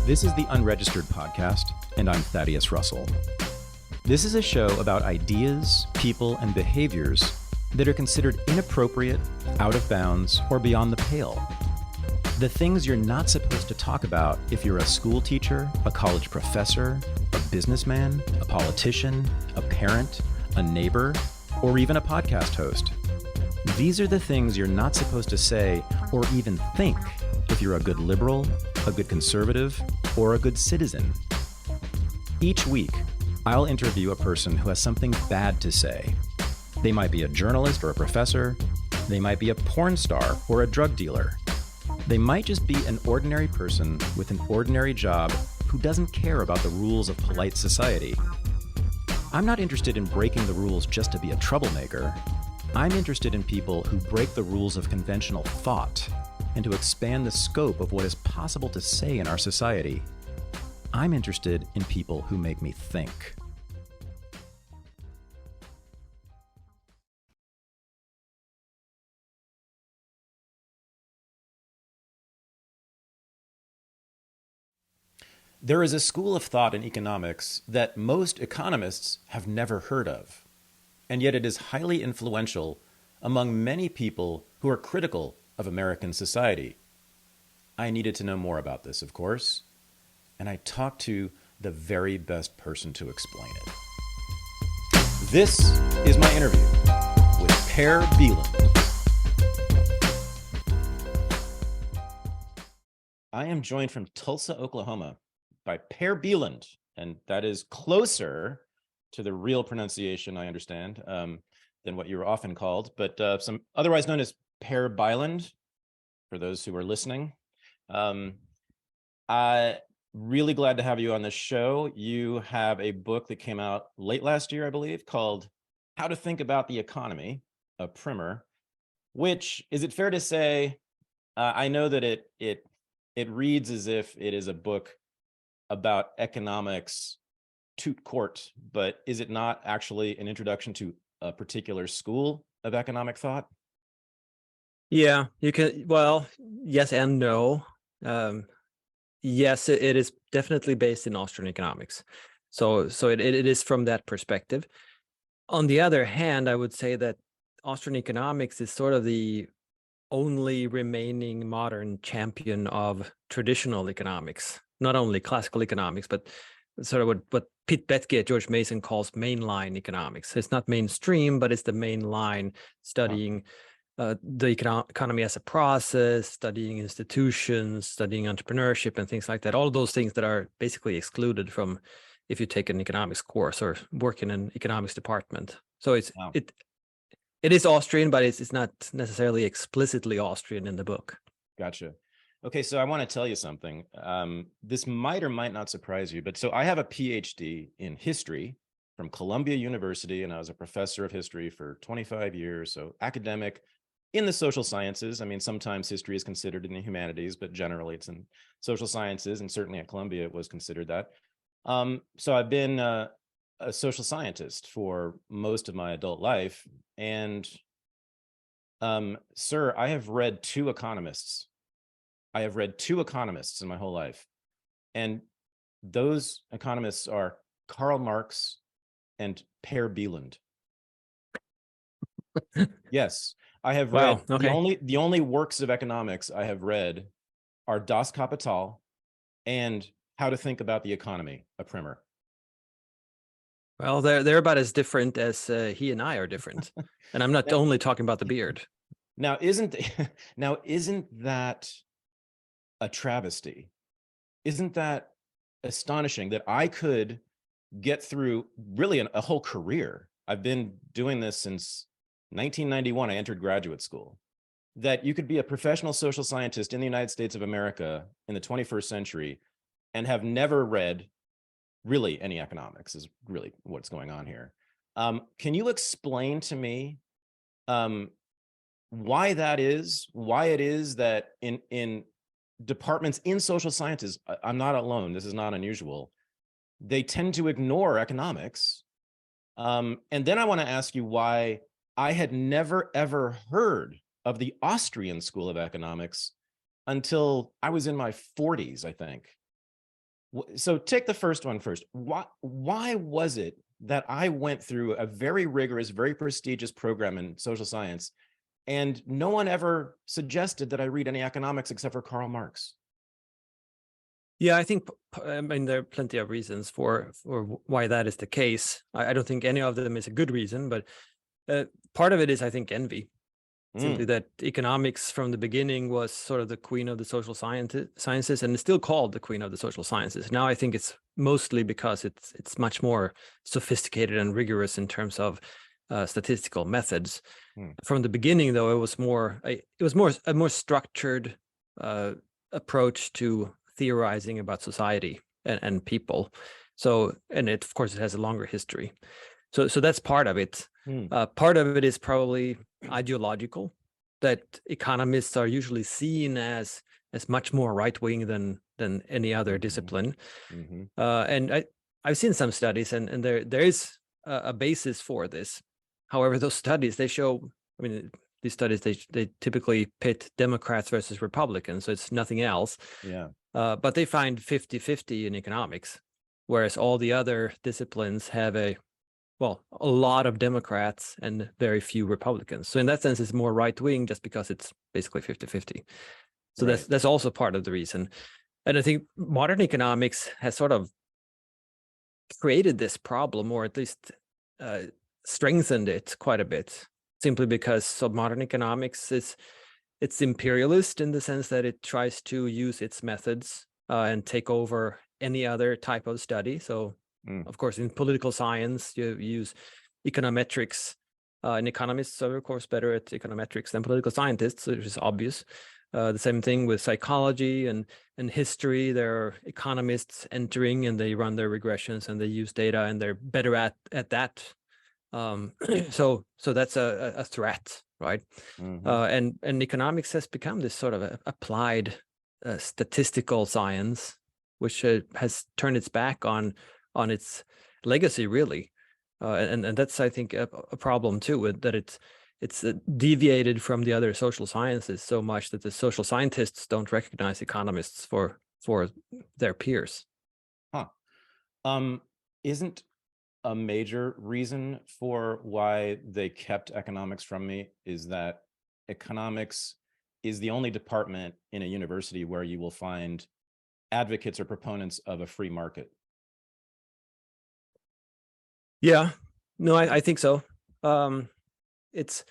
This is the Unregistered podcast, and I'm Thaddeus Russell. This is a show about ideas, people, and behaviors that are considered inappropriate, out of bounds, or beyond the pale. The things you're not supposed to talk about if you're a school teacher, a college professor, a businessman, a politician, a parent, a neighbor, or even a podcast host. These are the things you're not supposed to say or even think if you're a good liberal, a good conservative, or a good citizen. Each week, I'll interview a person who has something bad to say. They might be a journalist or a professor. They might be a porn star or a drug dealer. They might just be an ordinary person with an ordinary job who doesn't care about the rules of polite society. I'm not interested in breaking the rules just to be a troublemaker. I'm interested in people who break the rules of conventional thought and to expand the scope of what is possible to say in our society. I'm interested in people who make me think. There is a school of thought in economics that most economists have never heard of, and yet it is highly influential among many people who are critical of American society. I needed to know more about this, of course, and I talked to the very best person to explain it. This is my interview with Per Bylund. I am joined from Tulsa, Oklahoma by Per Bylund, and that is closer to the real pronunciation, I understand, than what you're often called, but some otherwise known as Per Bylund, for those who are listening. I really glad to have you on this show. You have a book that came out late last year, I believe, called How to Think About the Economy, a primer, which, is it fair to say, I know that it reads as if it is a book about economics tout court, but is it not actually an introduction to a particular school of economic thought? Yeah, you can, well, yes and no. Yes, it is definitely based in Austrian economics. So it is from that perspective. On the other hand, I would say that Austrian economics is sort of the only remaining modern champion of traditional economics, not only classical economics, but sort of what Pete Bethke, George Mason calls mainline economics. It's not mainstream, but it's the main line, studying the economy as a process, studying institutions, studying entrepreneurship and things like that. All of those things that are basically excluded from if you take an economics course or work in an economics department. So it is Austrian, but it's not necessarily explicitly Austrian in the book. Gotcha. Okay, so I want to tell you something. This might or might not surprise you, but so I have a PhD in history from Columbia University, and I was a professor of history for 25 years, so academic in the social sciences. I mean, sometimes history is considered in the humanities, but generally it's in social sciences, and certainly at Columbia it was considered that. So I've been a social scientist for most of my adult life, and sir, I have read two economists. I have read two economists in my whole life, and those economists are Karl Marx and Per Bylund. Yes, I have read. Wow, okay. The only works of economics I have read are Das Kapital and How to Think About the Economy, a primer. Well, they're about as different as he and I are different, and I'm not only talking about the beard. Now, isn't that a travesty? Isn't that astonishing that I could get through really a whole career? I've been doing this since 1991. I entered graduate school. That you could be a professional social scientist in the United States of America in the 21st century and have never read really any economics is really what's going on here. Can you explain to me why it is that in departments in social sciences, I'm not alone, this is not unusual, they tend to ignore economics. And then I want to ask you why I had never, ever heard of the Austrian School of Economics until I was in my 40s, I think. So take the first one first. Why was it that I went through a very rigorous, very prestigious program in social science, and no one ever suggested that I read any economics except for Karl Marx? Yeah, I think, I mean, there are plenty of reasons for why that is the case. I don't think any of them is a good reason, but part of it is, I think, envy. Simply that economics from the beginning was sort of the queen of the social sciences, and it's still called the queen of the social sciences. Now I think it's mostly because it's much more sophisticated and rigorous in terms of statistical methods. From the beginning, though, it was a more structured approach to theorizing about society and people. So, and it, of course, it has a longer history. So that's part of it. Part of it is probably ideological, that economists are usually seen as much more right-wing than any other discipline. And I've seen some studies, and there is a basis for this. However, those studies, they show, I mean, these studies, they typically pit Democrats versus Republicans, so it's nothing else. Yeah. But they find 50-50 in economics, whereas all the other disciplines have a lot of Democrats and very few Republicans. So in that sense, it's more right-wing just because it's basically 50-50. So Right. that's also part of the reason. And I think modern economics has sort of created this problem, or at least strengthened it quite a bit, simply because modern economics it's imperialist in the sense that it tries to use its methods and take over any other type of study. So of course, in political science, you use econometrics, and economists are, of course, better at econometrics than political scientists, which is obvious. The same thing with psychology and history. There are economists entering, and they run their regressions, and they use data, and they're better at that. So that's a threat, right? And economics has become this sort of applied statistical science, which has turned its back on its legacy, really, and that's, I think, a problem too, that it's deviated from the other social sciences so much that the social scientists don't recognize economists for their peers. Isn't a major reason for why they kept economics from me is that economics is the only department in a university where you will find advocates or proponents of a free market? Yeah, no, I think so. It's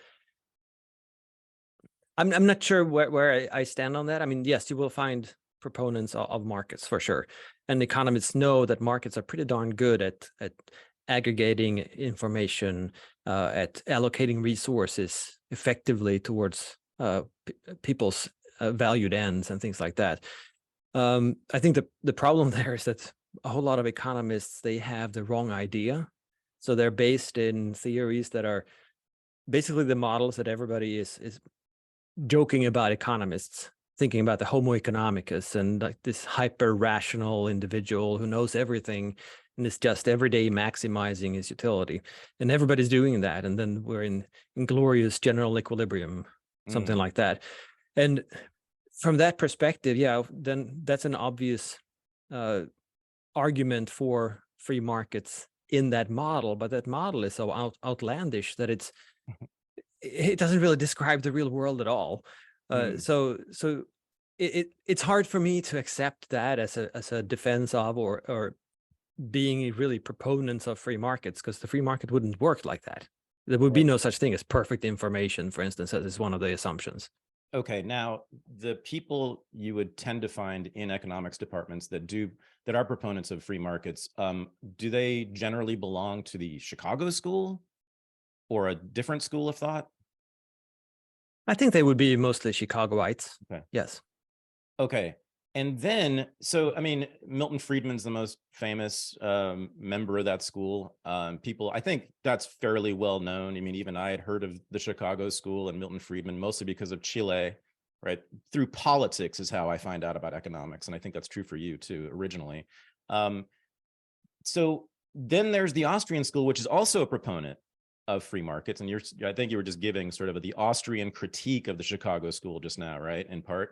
I'm not sure where I stand on that. I mean, yes, you will find proponents of markets for sure, and economists know that markets are pretty darn good at aggregating information, at allocating resources effectively towards people's valued ends and things like that. I think the problem there is that a whole lot of economists, they have the wrong idea. So they're based in theories that are basically the models that everybody is joking about economists, thinking about the Homo economicus and like this hyper rational individual who knows everything and is just every day maximizing his utility. And everybody's doing that. And then we're in glorious general equilibrium, something like that. And from that perspective, yeah, then that's an obvious argument for free markets in that model, but that model is so outlandish that it doesn't really describe the real world at all. So it's hard for me to accept that as a defense of or being really proponents of free markets, because the free market wouldn't work like that. There would be no such thing as perfect information, for instance, as is one of the assumptions. Okay, now the people you would tend to find in economics departments that are proponents of free markets, do they generally belong to the Chicago school or a different school of thought? I think they would be mostly Chicagoites. Okay. Yes. Okay. And then, so, I mean, Milton Friedman's the most famous member of that school. People, I think that's fairly well known. I mean, even I had heard of the Chicago school and Milton Friedman, mostly because of Chile, right? Through politics is how I find out about economics. And I think that's true for you too, originally. So then there's the Austrian school, which is also a proponent of free markets. And I think you were just giving sort of the Austrian critique of the Chicago school just now, right? In part.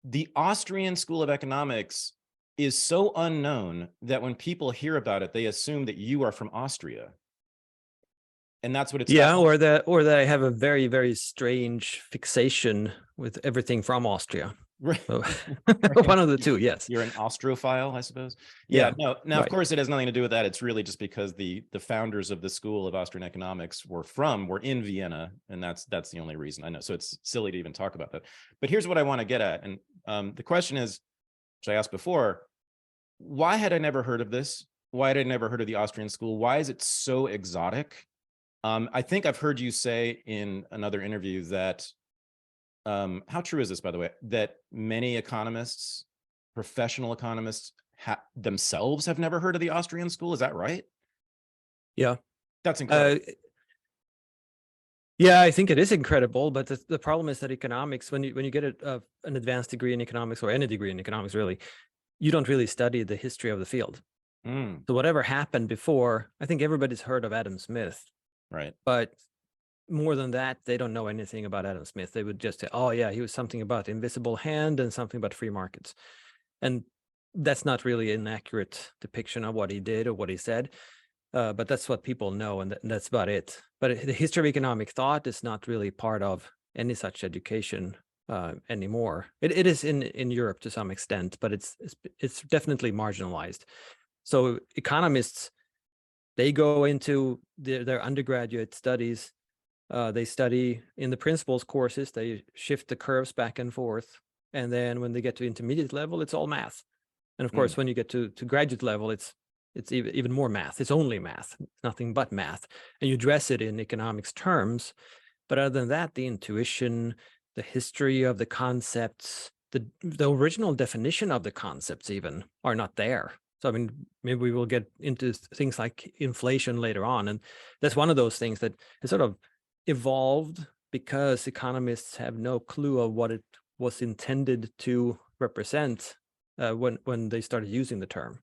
The Austrian School of Economics is so unknown that when people hear about it, they assume that you are from Austria. And that's what it's Yeah, about. or that I have a very, very strange fixation with everything from Austria. Right. So Right. one of the two, yes. You're an Austrophile, I suppose. Yeah, Yeah, no. Now, of right. course, it has nothing to do with that. It's really just because the founders of the School of Austrian Economics were in Vienna, and that's the only reason I know. So it's silly to even talk about that. But here's what I want to get at, and the question is, which I asked before, why had I never heard of this? Why had I never heard of the Austrian school? Why is it so exotic? I think I've heard you say in another interview that, how true is this, by the way, that many economists, professional economists, themselves have never heard of the Austrian school? Is that right? Yeah. That's incredible. Yeah, I think it is incredible, but the problem is that economics, when you get an advanced degree in economics, or any degree in economics, really, you don't really study the history of the field. Mm, So whatever happened before, I think everybody's heard of Adam Smith, right. but more than that, they don't know anything about Adam Smith. They would just say, oh yeah, he was something about the invisible hand and something about free markets. And that's not really an accurate depiction of what he did or what he said. But that's what people know, and that's about it. But the history of economic thought is not really part of any such education anymore. It is in Europe to some extent, but it's definitely marginalized. So economists, they go into their undergraduate studies. They study in the principles courses. They shift the curves back and forth, and then when they get to intermediate level, it's all math. And of course, when you get to graduate level, it's even more math. It's only math, nothing but math. And you address it in economics terms. But other than that, the intuition, the history of the concepts, the original definition of the concepts even are not there. So, I mean, maybe we will get into things like inflation later on. And that's one of those things that has sort of evolved because economists have no clue of what it was intended to represent when they started using the term.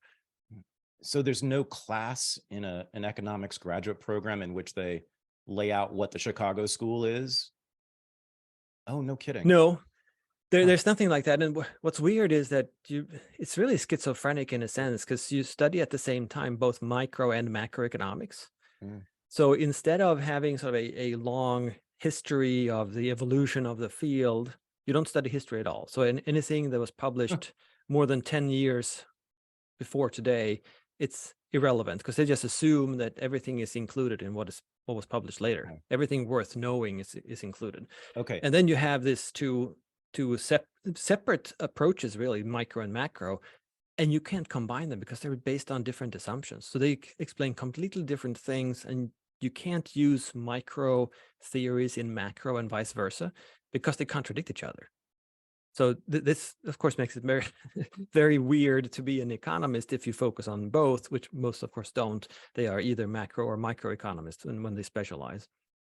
So there's no class in an economics graduate program in which they lay out what the Chicago school is? Oh, no kidding. No, Huh. there's nothing like that. And what's weird is that it's really schizophrenic in a sense, because you study at the same time both micro and macroeconomics. Mm. So instead of having sort of a long history of the evolution of the field, you don't study history at all. So in anything that was published more than 10 years before today, it's irrelevant, because they just assume that everything is included in what was published later. Okay. Everything worth knowing is included. Okay. And then you have this two separate approaches, really, micro and macro, and you can't combine them because they're based on different assumptions. So they explain completely different things, and you can't use micro theories in macro and vice versa because they contradict each other. So this, of course, makes it very, very weird to be an economist if you focus on both, which most, of course, don't. They are either macro or microeconomists when they specialize.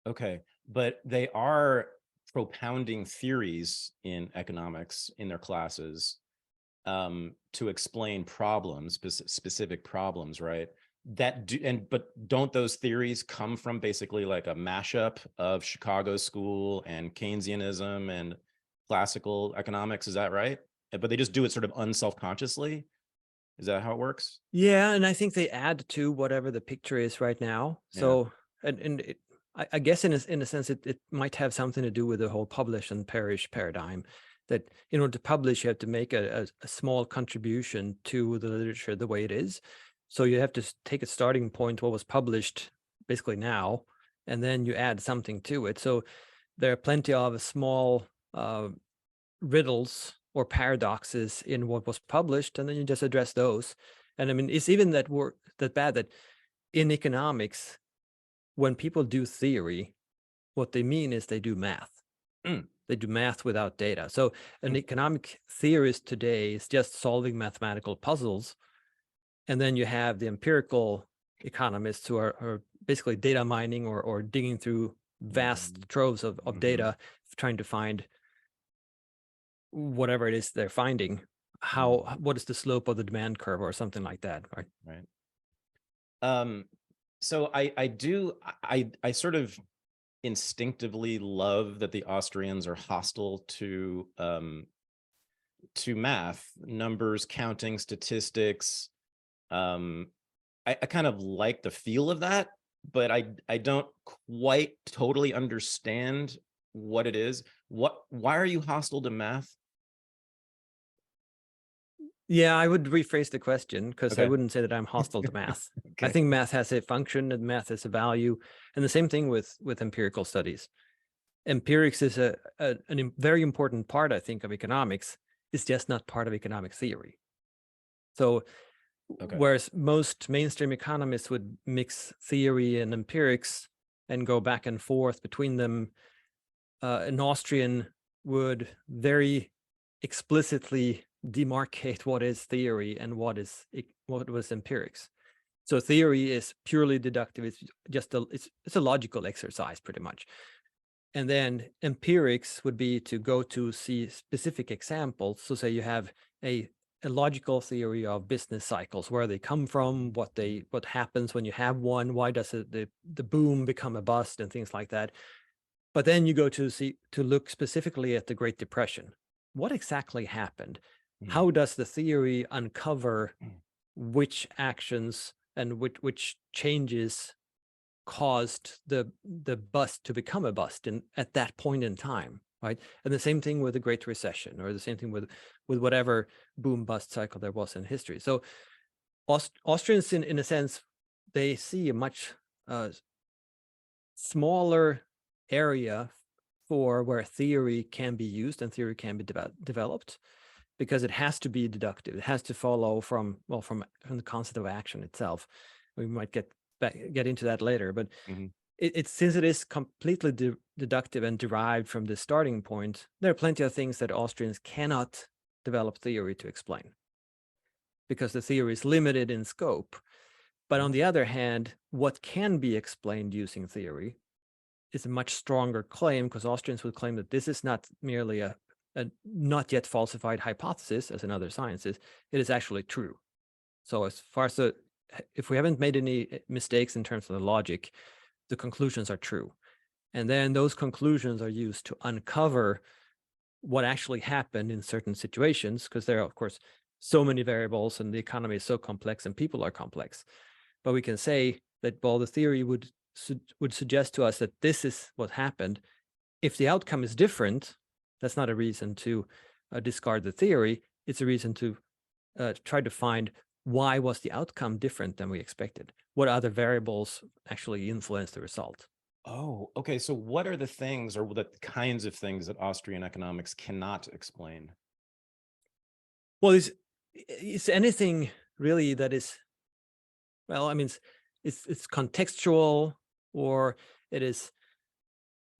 Okay. But they are propounding theories in economics in their classes to explain problems, specific problems, right? But don't those theories come from basically like a mashup of Chicago school and Keynesianism and classical economics? Is that right? But they just do it sort of unselfconsciously. Is that how it works? Yeah, and I think they add to whatever the picture is right now. Yeah. So, I guess in a sense, it might have something to do with the whole publish and perish paradigm, that in order to publish, you have to make a small contribution to the literature the way it is. So you have to take a starting point, what was published basically now, and then you add something to it. So there are plenty of small riddles or paradoxes in what was published, and then you just address those. And I mean, it's even that bad that in economics, when people do theory, what they mean is they do math. Mm. They do math without data. So an economic theorist today is just solving mathematical puzzles. And then you have the empirical economists who are basically data mining or digging through vast troves of data, trying to find whatever it is they're finding. What is the slope of the demand curve or something like that, right? Right. So I sort of instinctively love that the Austrians are hostile to to math, numbers, counting, statistics. I kind of like the feel of that, but I don't quite totally understand what it is. Why are you hostile to math? Yeah, I would rephrase the question, because I Okay. wouldn't say that I'm hostile to math. I Okay. think math has a function and math has a value. And the same thing with empirical studies. Empirics is a very important part, I think, of economics. It's just not part of economic theory. So Okay. whereas most mainstream economists would mix theory and empirics and go back and forth between them, an Austrian would very explicitly demarcate what is theory and what was empirics. So theory is purely deductive. It's just it's a logical exercise, pretty much. And then empirics would be to go to see specific examples. So say you have a logical theory of business cycles, where they come from, what happens when you have one, why does the boom become a bust, and things like that. But then you go to look specifically at the Great Depression. What exactly happened? How does the theory uncover which actions and which changes caused the bust to become a bust at that point in time, right? And the same thing with the Great Recession, or the same thing with whatever boom bust cycle there was in history. So Austrians, in a sense, they see a much smaller area for where theory can be used and theory can be developed, because it has to be deductive. It has to follow from the concept of action itself. We might get into that later, but it's since it is completely deductive and derived from the starting point, there are plenty of things that Austrians cannot develop theory to explain, because the theory is limited in scope. But on the other hand, what can be explained using theory is a much stronger claim, because Austrians would claim that this is not merely a not yet falsified hypothesis, as in other sciences. It is actually true. So as far as if we haven't made any mistakes in terms of the logic, the conclusions are true. And then those conclusions are used to uncover what actually happened in certain situations, because there are, of course, so many variables and the economy is so complex and people are complex. But we can say that, well, the theory would suggest to us that this is what happened. If the outcome is different, that's not a reason to discard the theory. It's a reason to try to find, why was the outcome different than we expected? What other variables actually influence the result? Oh, okay. So what are the things, or the kinds of things, that Austrian economics cannot explain? Well, it's anything really that is, well, I mean, it's contextual, or it is,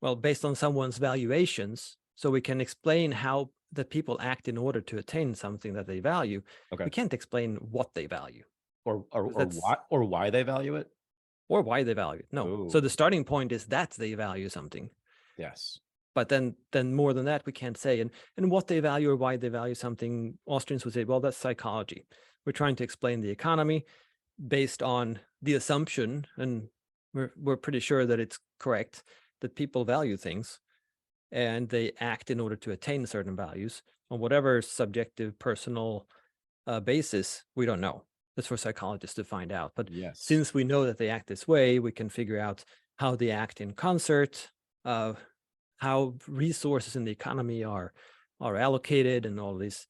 well, based on someone's valuations. So we can explain how the people act in order to attain something that they value. Okay. We can't explain what they value, or why they value it, or why they value it. No. Ooh. So the starting point is that they value something. Yes. But then more than that, we can't say. And what they value or why they value something, Austrians would say, well, that's psychology. We're trying to explain the economy based on the assumption, and we're pretty sure that it's correct, that people value things and they act in order to attain certain values on whatever subjective, personal basis. We don't know. That's for psychologists to find out. But Yes. since we know that they act this way, we can figure out how they act in concert, how resources in the economy are allocated, and all this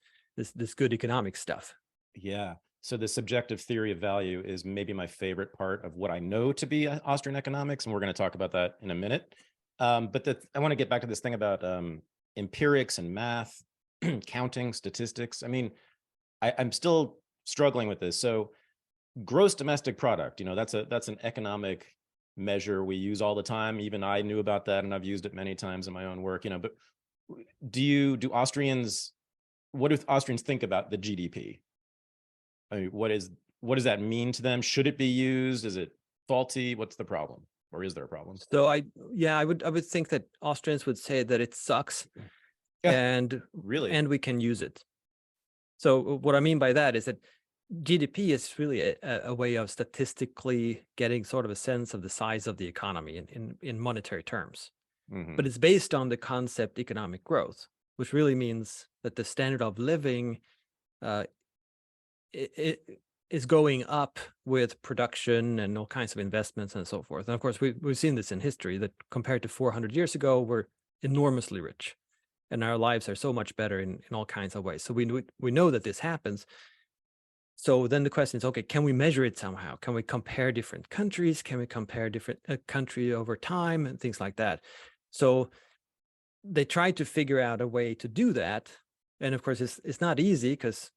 good economic stuff. Yeah. So the subjective theory of value is maybe my favorite part of what I know to be Austrian economics, and we're going to talk about that in a minute. But I want to get back to this thing about empirics and math, counting, statistics. I mean, I'm still struggling with this. So gross domestic product, that's an economic measure we use all the time. Even I knew about that, and I've used it many times in my own work. But what do Austrians think about the GDP? I mean, what does that mean to them? Should it be used? Is it faulty? What's the problem? Or is there a problem? So I would think that Austrians would say that it sucks, and really, and we can use it. So what I mean by that is that GDP is really a way of statistically getting sort of a sense of the size of the economy in monetary terms. But it's based on the concept economic growth. which really means that the standard of living it is going up with production and all kinds of investments and so forth. And of course, we've seen this in history, that compared to 400 years ago, we're enormously rich, and our lives are so much better in all kinds of ways. So we know that this happens. So then the question is, okay, can we measure it somehow? Can we compare different countries? Can we compare different country over time and things like that? So they tried to figure out a way to do that. And of course, it's not easy, because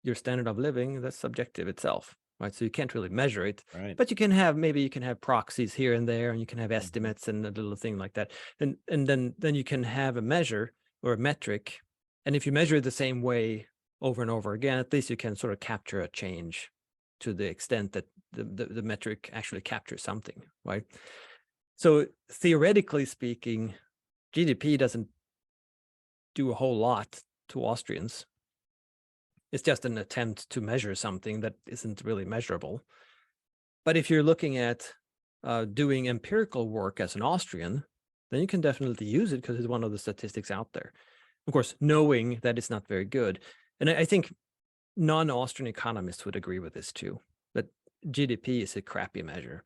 your standard of living, that's subjective itself, right? So you can't really measure it, Right. but you can have proxies here and there, and you can have estimates and a little thing like that. And then you can have a measure or a metric. And if you measure it the same way over and over again, at least you can sort of capture a change to the extent that the metric actually captures something, right? So theoretically speaking, GDP doesn't do a whole lot to Austrians. It's just an attempt to measure something that isn't really measurable. But if you're looking at doing empirical work as an Austrian, then you can definitely use it, because it's one of the statistics out there. Of course, knowing that it's not very good. And I think non-Austrian economists would agree with this too, that GDP is a crappy measure.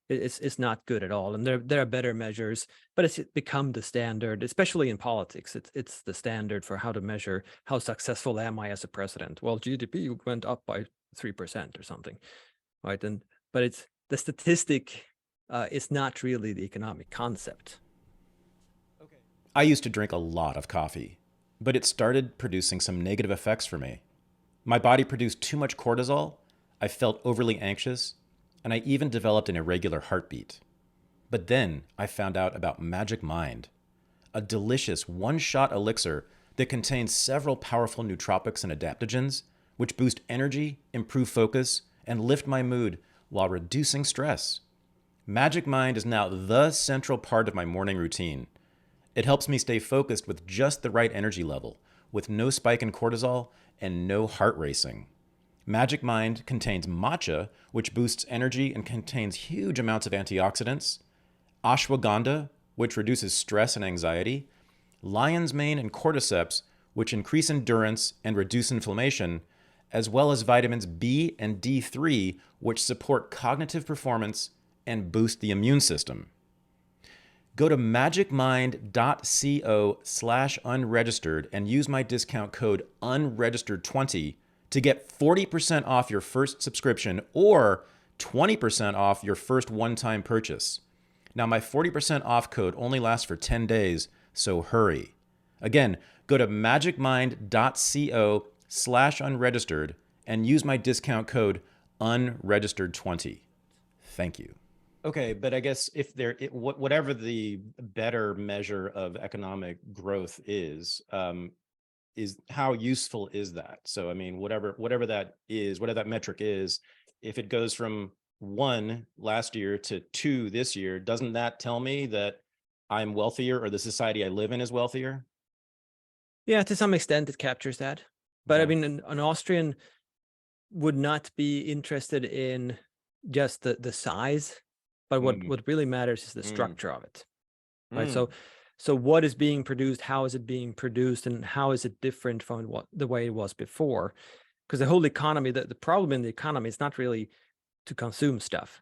It's not good at all. And there are better measures, but it's become the standard, especially in politics. It's the standard for how to measure how successful am I as a president. Well, GDP went up by 3% or something, right? But it's the statistic is not really the economic concept. Okay. I used to drink a lot of coffee, but it started producing some negative effects for me. My body produced too much cortisol. I felt overly anxious, and I even developed an irregular heartbeat. But then I found out about Magic Mind, a delicious one-shot elixir that contains several powerful nootropics and adaptogens, which boost energy, improve focus, and lift my mood while reducing stress. Magic Mind is now the central part of my morning routine. It helps me stay focused with just the right energy level, with no spike in cortisol and no heart racing. Magic Mind contains matcha, which boosts energy and contains huge amounts of antioxidants, ashwagandha, which reduces stress and anxiety, lion's mane and cordyceps, which increase endurance and reduce inflammation, as well as vitamins B and D3, which support cognitive performance and boost the immune system. Go to magicmind.co/unregistered and use my discount code unregistered20 to get 40% off your first subscription or 20% off your first one-time purchase. Now, my 40% off code only lasts for 10 days, so hurry. Again, go to magicmind.co/unregistered and use my discount code unregistered20. Thank you. Okay, but I guess if whatever the better measure of economic growth is how useful is that? So, I mean, whatever that is, whatever that metric is, if it goes from 1 last year to 2 this year, doesn't that tell me that I'm wealthier, or the society I live in is wealthier? Yeah, to some extent it captures that. But I mean, an Austrian would not be interested in just the size, but what really matters is the structure of it, right? So what is being produced, how is it being produced, and how is it different from the way it was before? Because the whole economy, the problem in the economy is not really to consume stuff,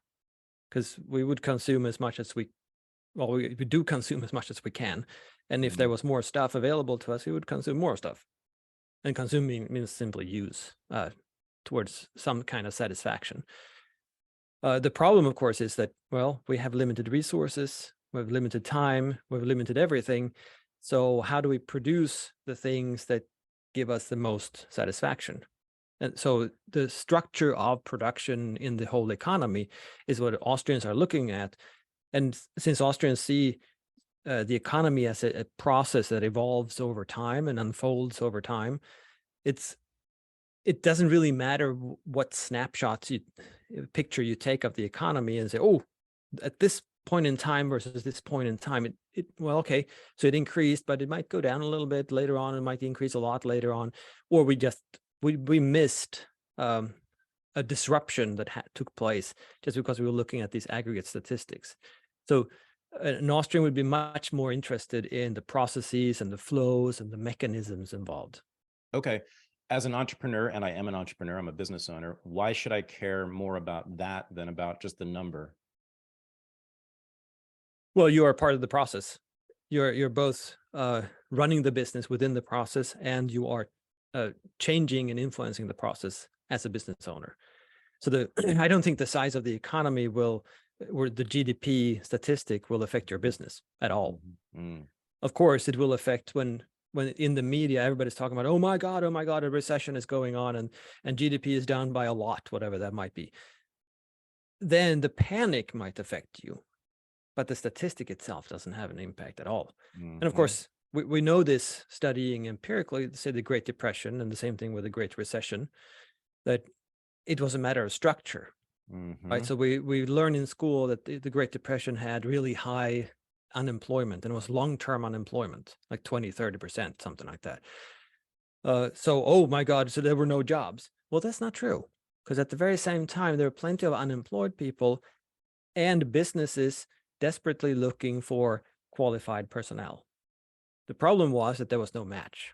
because we would consume as much as we do consume as much as we can. And if there was more stuff available to us, we would consume more stuff. And consuming means simply use towards some kind of satisfaction. The problem, of course, is that, well, we have limited resources, we have limited time, we have limited everything. So how do we produce the things that give us the most satisfaction? And so the structure of production in the whole economy is what Austrians are looking at. And since Austrians see the economy as a process that evolves over time and unfolds over time, it doesn't really matter what snapshots picture you take of the economy and say, oh, at this point in time versus this point in time, well, okay, so it increased, but it might go down a little bit later on. It might increase a lot later on, or we missed a disruption that took place just because we were looking at these aggregate statistics. So an Austrian would be much more interested in the processes and the flows and the mechanisms involved. Okay. As an entrepreneur, and I am an entrepreneur, I'm a business owner, why should I care more about that than about just the number? Well, you are part of the process. You're both running the business within the process, and you are changing and influencing the process as a business owner. So I don't think the size of the economy will, or the GDP statistic will affect your business at all. Mm-hmm. Of course, it will affect when in the media, everybody's talking about, oh my God, a recession is going on and GDP is down by a lot, whatever that might be. Then the panic might affect you, but the statistic itself doesn't have an impact at all. Mm-hmm. And of course, we know this studying empirically, say the Great Depression and the same thing with the Great Recession, that it was a matter of structure, right? So we learn in school that the Great Depression had really high unemployment, and it was long-term unemployment, like 20, 30%, something like that. So, oh my God, so there were no jobs. Well, that's not true, because at the very same time, there were plenty of unemployed people and businesses desperately looking for qualified personnel. The problem was that there was no match.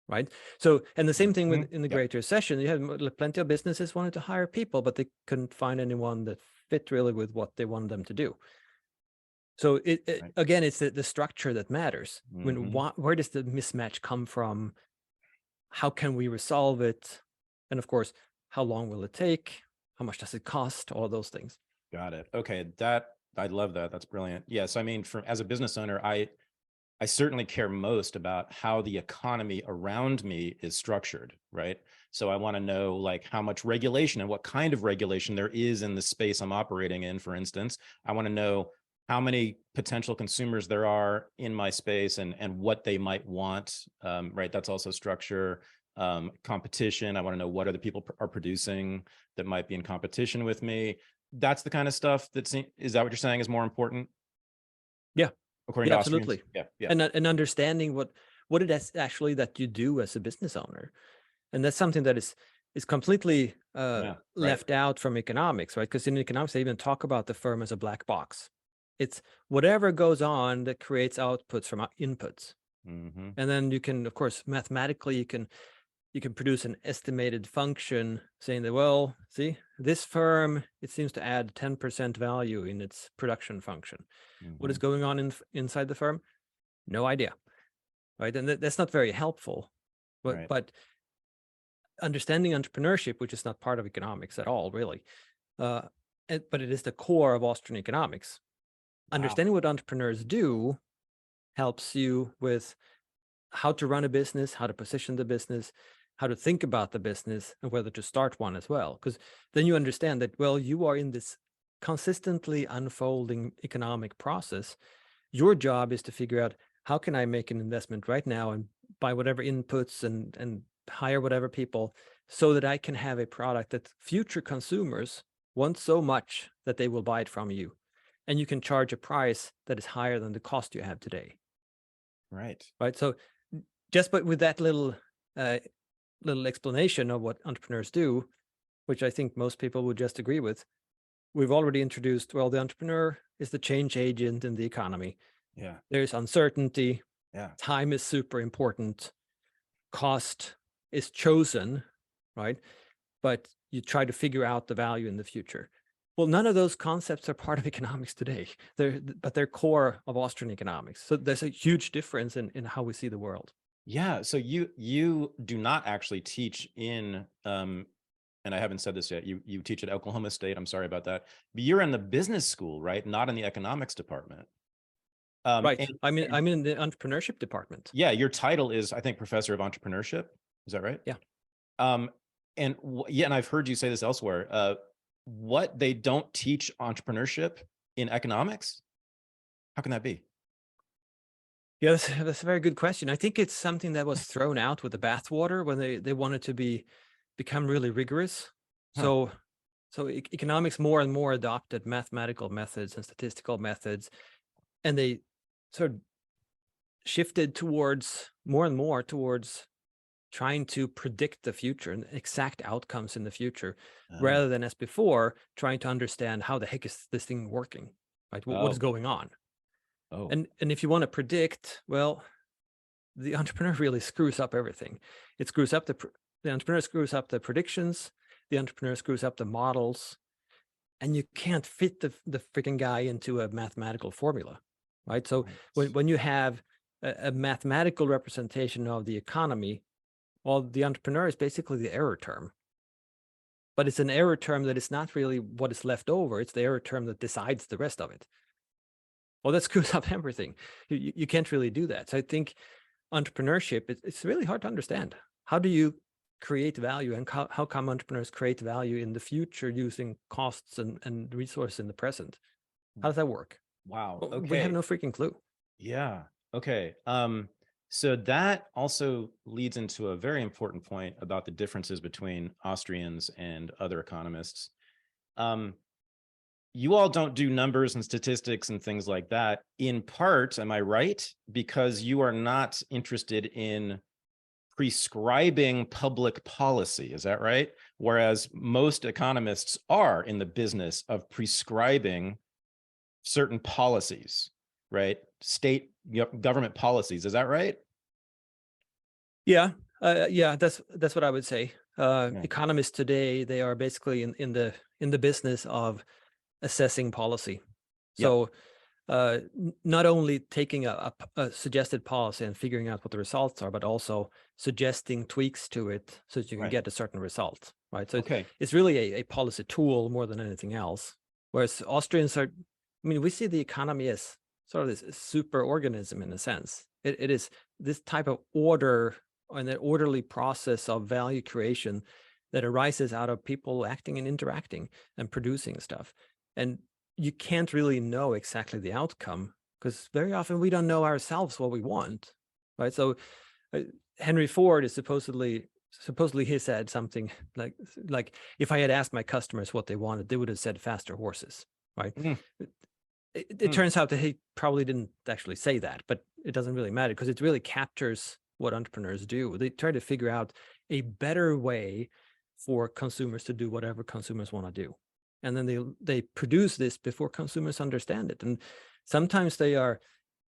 Right. So, and the same thing with in the Great Recession, you had plenty of businesses wanted to hire people, but they couldn't find anyone that fit really with what they wanted them to do. So again, it's the structure that matters. When where does the mismatch come from? How can we resolve it? And of course, how long will it take? How much does it cost? All those things. Got it. Okay. I love that. That's brilliant. Yes. I mean, as a business owner, I certainly care most about how the economy around me is structured, right? So I want to know like how much regulation and what kind of regulation there is in the space I'm operating in, for instance. I want to know how many potential consumers there are in my space and what they might want, right? That's also structure. Competition. I want to know what other people are producing that might be in competition with me. That's the kind of stuff is that what you're saying is more important? Yeah. According to absolutely. Yeah. And understanding what it is actually that you do as a business owner. And that's something that is completely left out from economics, right? Because in economics, they even talk about the firm as a black box. It's whatever goes on that creates outputs from inputs. And then you can, of course, mathematically, you can produce an estimated function saying that, well, see, this firm, it seems to add 10% value in its production function. What is going on inside the firm? No idea, right? And that's not very helpful. But understanding entrepreneurship, which is not part of economics at all, really, but it is the core of Austrian economics. Wow. Understanding what entrepreneurs do helps you with how to run a business, how to position the business, how to think about the business, and whether to start one as well. Because then you understand that, well, you are in this consistently unfolding economic process. Your job is to figure out, how can I make an investment right now and buy whatever inputs and hire whatever people so that I can have a product that future consumers want so much that they will buy it from you. And you can charge a price that is higher than the cost you have today. Right. So just with that little explanation of what entrepreneurs do, which I think most people would just agree with, we've already introduced, well, the entrepreneur is the change agent in the economy. Yeah. There's uncertainty. Yeah. Time is super important. Cost is chosen, right? But you try to figure out the value in the future. Well, none of those concepts are part of economics today. But they're core of Austrian economics. So there's a huge difference in how we see the world. Yeah. So you do not actually teach in, and I haven't said this yet, you teach at Oklahoma State. I'm sorry about that. But you're in the business school, right? Not in the economics department. Right. I'm in the entrepreneurship department. Yeah. Your title is, I think, professor of entrepreneurship. Is that right? Yeah. And I've heard you say this elsewhere. What, they don't teach entrepreneurship in economics? How can that be? Yeah, that's a very good question. I think it's something that was thrown out with the bathwater when they wanted to become really rigorous. Huh. So economics more and more adopted mathematical methods and statistical methods, and they sort of shifted more and more towards trying to predict the future and exact outcomes in the future, rather than, as before, trying to understand how the heck is this thing working. right? What is going on? Oh. And if you want to predict, well, the entrepreneur really screws up everything. It screws up the entrepreneur screws up the predictions, the entrepreneur screws up the models, and you can't fit the freaking guy into a mathematical formula, right? So when you have a mathematical representation of the economy, well, the entrepreneur is basically the error term. But it's an error term that is not really what is left over. It's the error term that decides the rest of it. Well, that screws up everything. You can't really do that. So I think entrepreneurship, it's really hard to understand. How do you create value, and how come entrepreneurs create value in the future using costs and resources in the present? How does that work? Wow. Well, Okay. we have no freaking clue. Yeah. Okay. So that also leads into a very important point about the differences between Austrians and other economists. You all don't do numbers and statistics and things like that, in part, am I right? Because you are not interested in prescribing public policy, is that right? Whereas most economists are in the business of prescribing certain policies, right? State government policies, is that right? Yeah, that's what I would say. Economists today, they are basically in the business of assessing policy. So not only taking a suggested policy and figuring out what the results are, but also suggesting tweaks to it so that you can get a certain result, right? So it's really a policy tool more than anything else. Whereas Austrians are, I mean, we see the economy as sort of this super organism in a sense. It is this type of order and an orderly process of value creation that arises out of people acting and interacting and producing stuff. And you can't really know exactly the outcome because very often we don't know ourselves what we want, right? So Henry Ford is supposedly he said something like if I had asked my customers what they wanted, they would have said faster horses, right? It turns out that he probably didn't actually say that, but it doesn't really matter because it really captures what entrepreneurs do. They try to figure out a better way for consumers to do whatever consumers want to do. And then they produce this before consumers understand it. And sometimes they are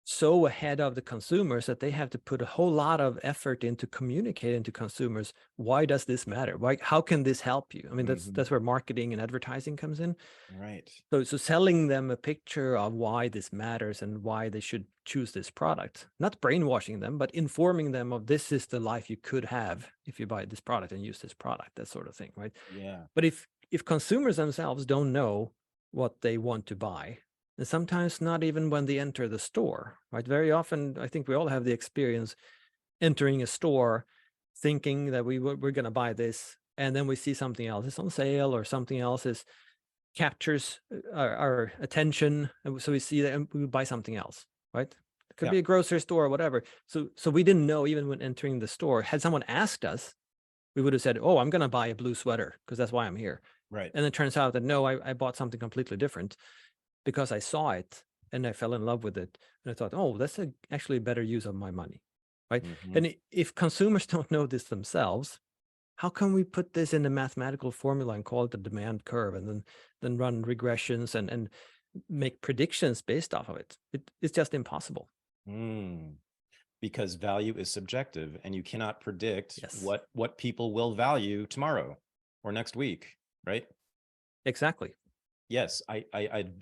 so ahead of the consumers that they have to put a whole lot of effort into communicating to consumers, why does this matter? Why, how can this help you? I mean, that's where marketing and advertising comes in. Right. So selling them a picture of why this matters and why they should choose this product, not brainwashing them, but informing them of this is the life you could have if you buy this product and use this product, that sort of thing, right? Yeah. But if consumers themselves don't know what they want to buy, and sometimes not even when they enter the store, right? Very often, I think we all have the experience entering a store thinking that we're going to buy this, and then we see something else is on sale or something else captures our attention, and so we see that and we buy something else, right? It could be a grocery store or whatever. So we didn't know even when entering the store. Had someone asked us, we would have said, oh, I'm going to buy a blue sweater because that's why I'm here. Right. And it turns out that no, I bought something completely different because I saw it and I fell in love with it. And I thought, oh, that's actually a better use of my money, right? And if consumers don't know this themselves, how can we put this in a mathematical formula and call it the demand curve and then run regressions and make predictions based off of it? It's just impossible. Because value is subjective and you cannot predict what people will value tomorrow or next week, right? Exactly. Yes, I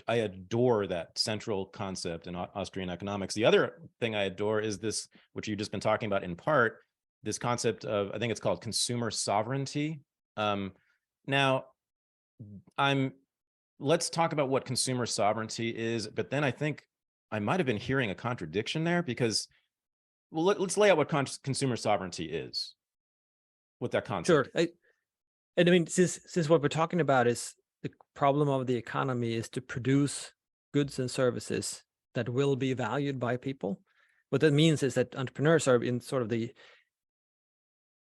adore that central concept in Austrian economics. The other thing I adore is this, which you've just been talking about in part, this concept of, I think it's called consumer sovereignty. Now, let's talk about what consumer sovereignty is, but then I think I might have been hearing a contradiction there because, well, let's lay out what consumer sovereignty is, what that concept. Sure. And I mean, since what we're talking about is the problem of the economy is to produce goods and services that will be valued by people. What that means is that entrepreneurs are in sort of the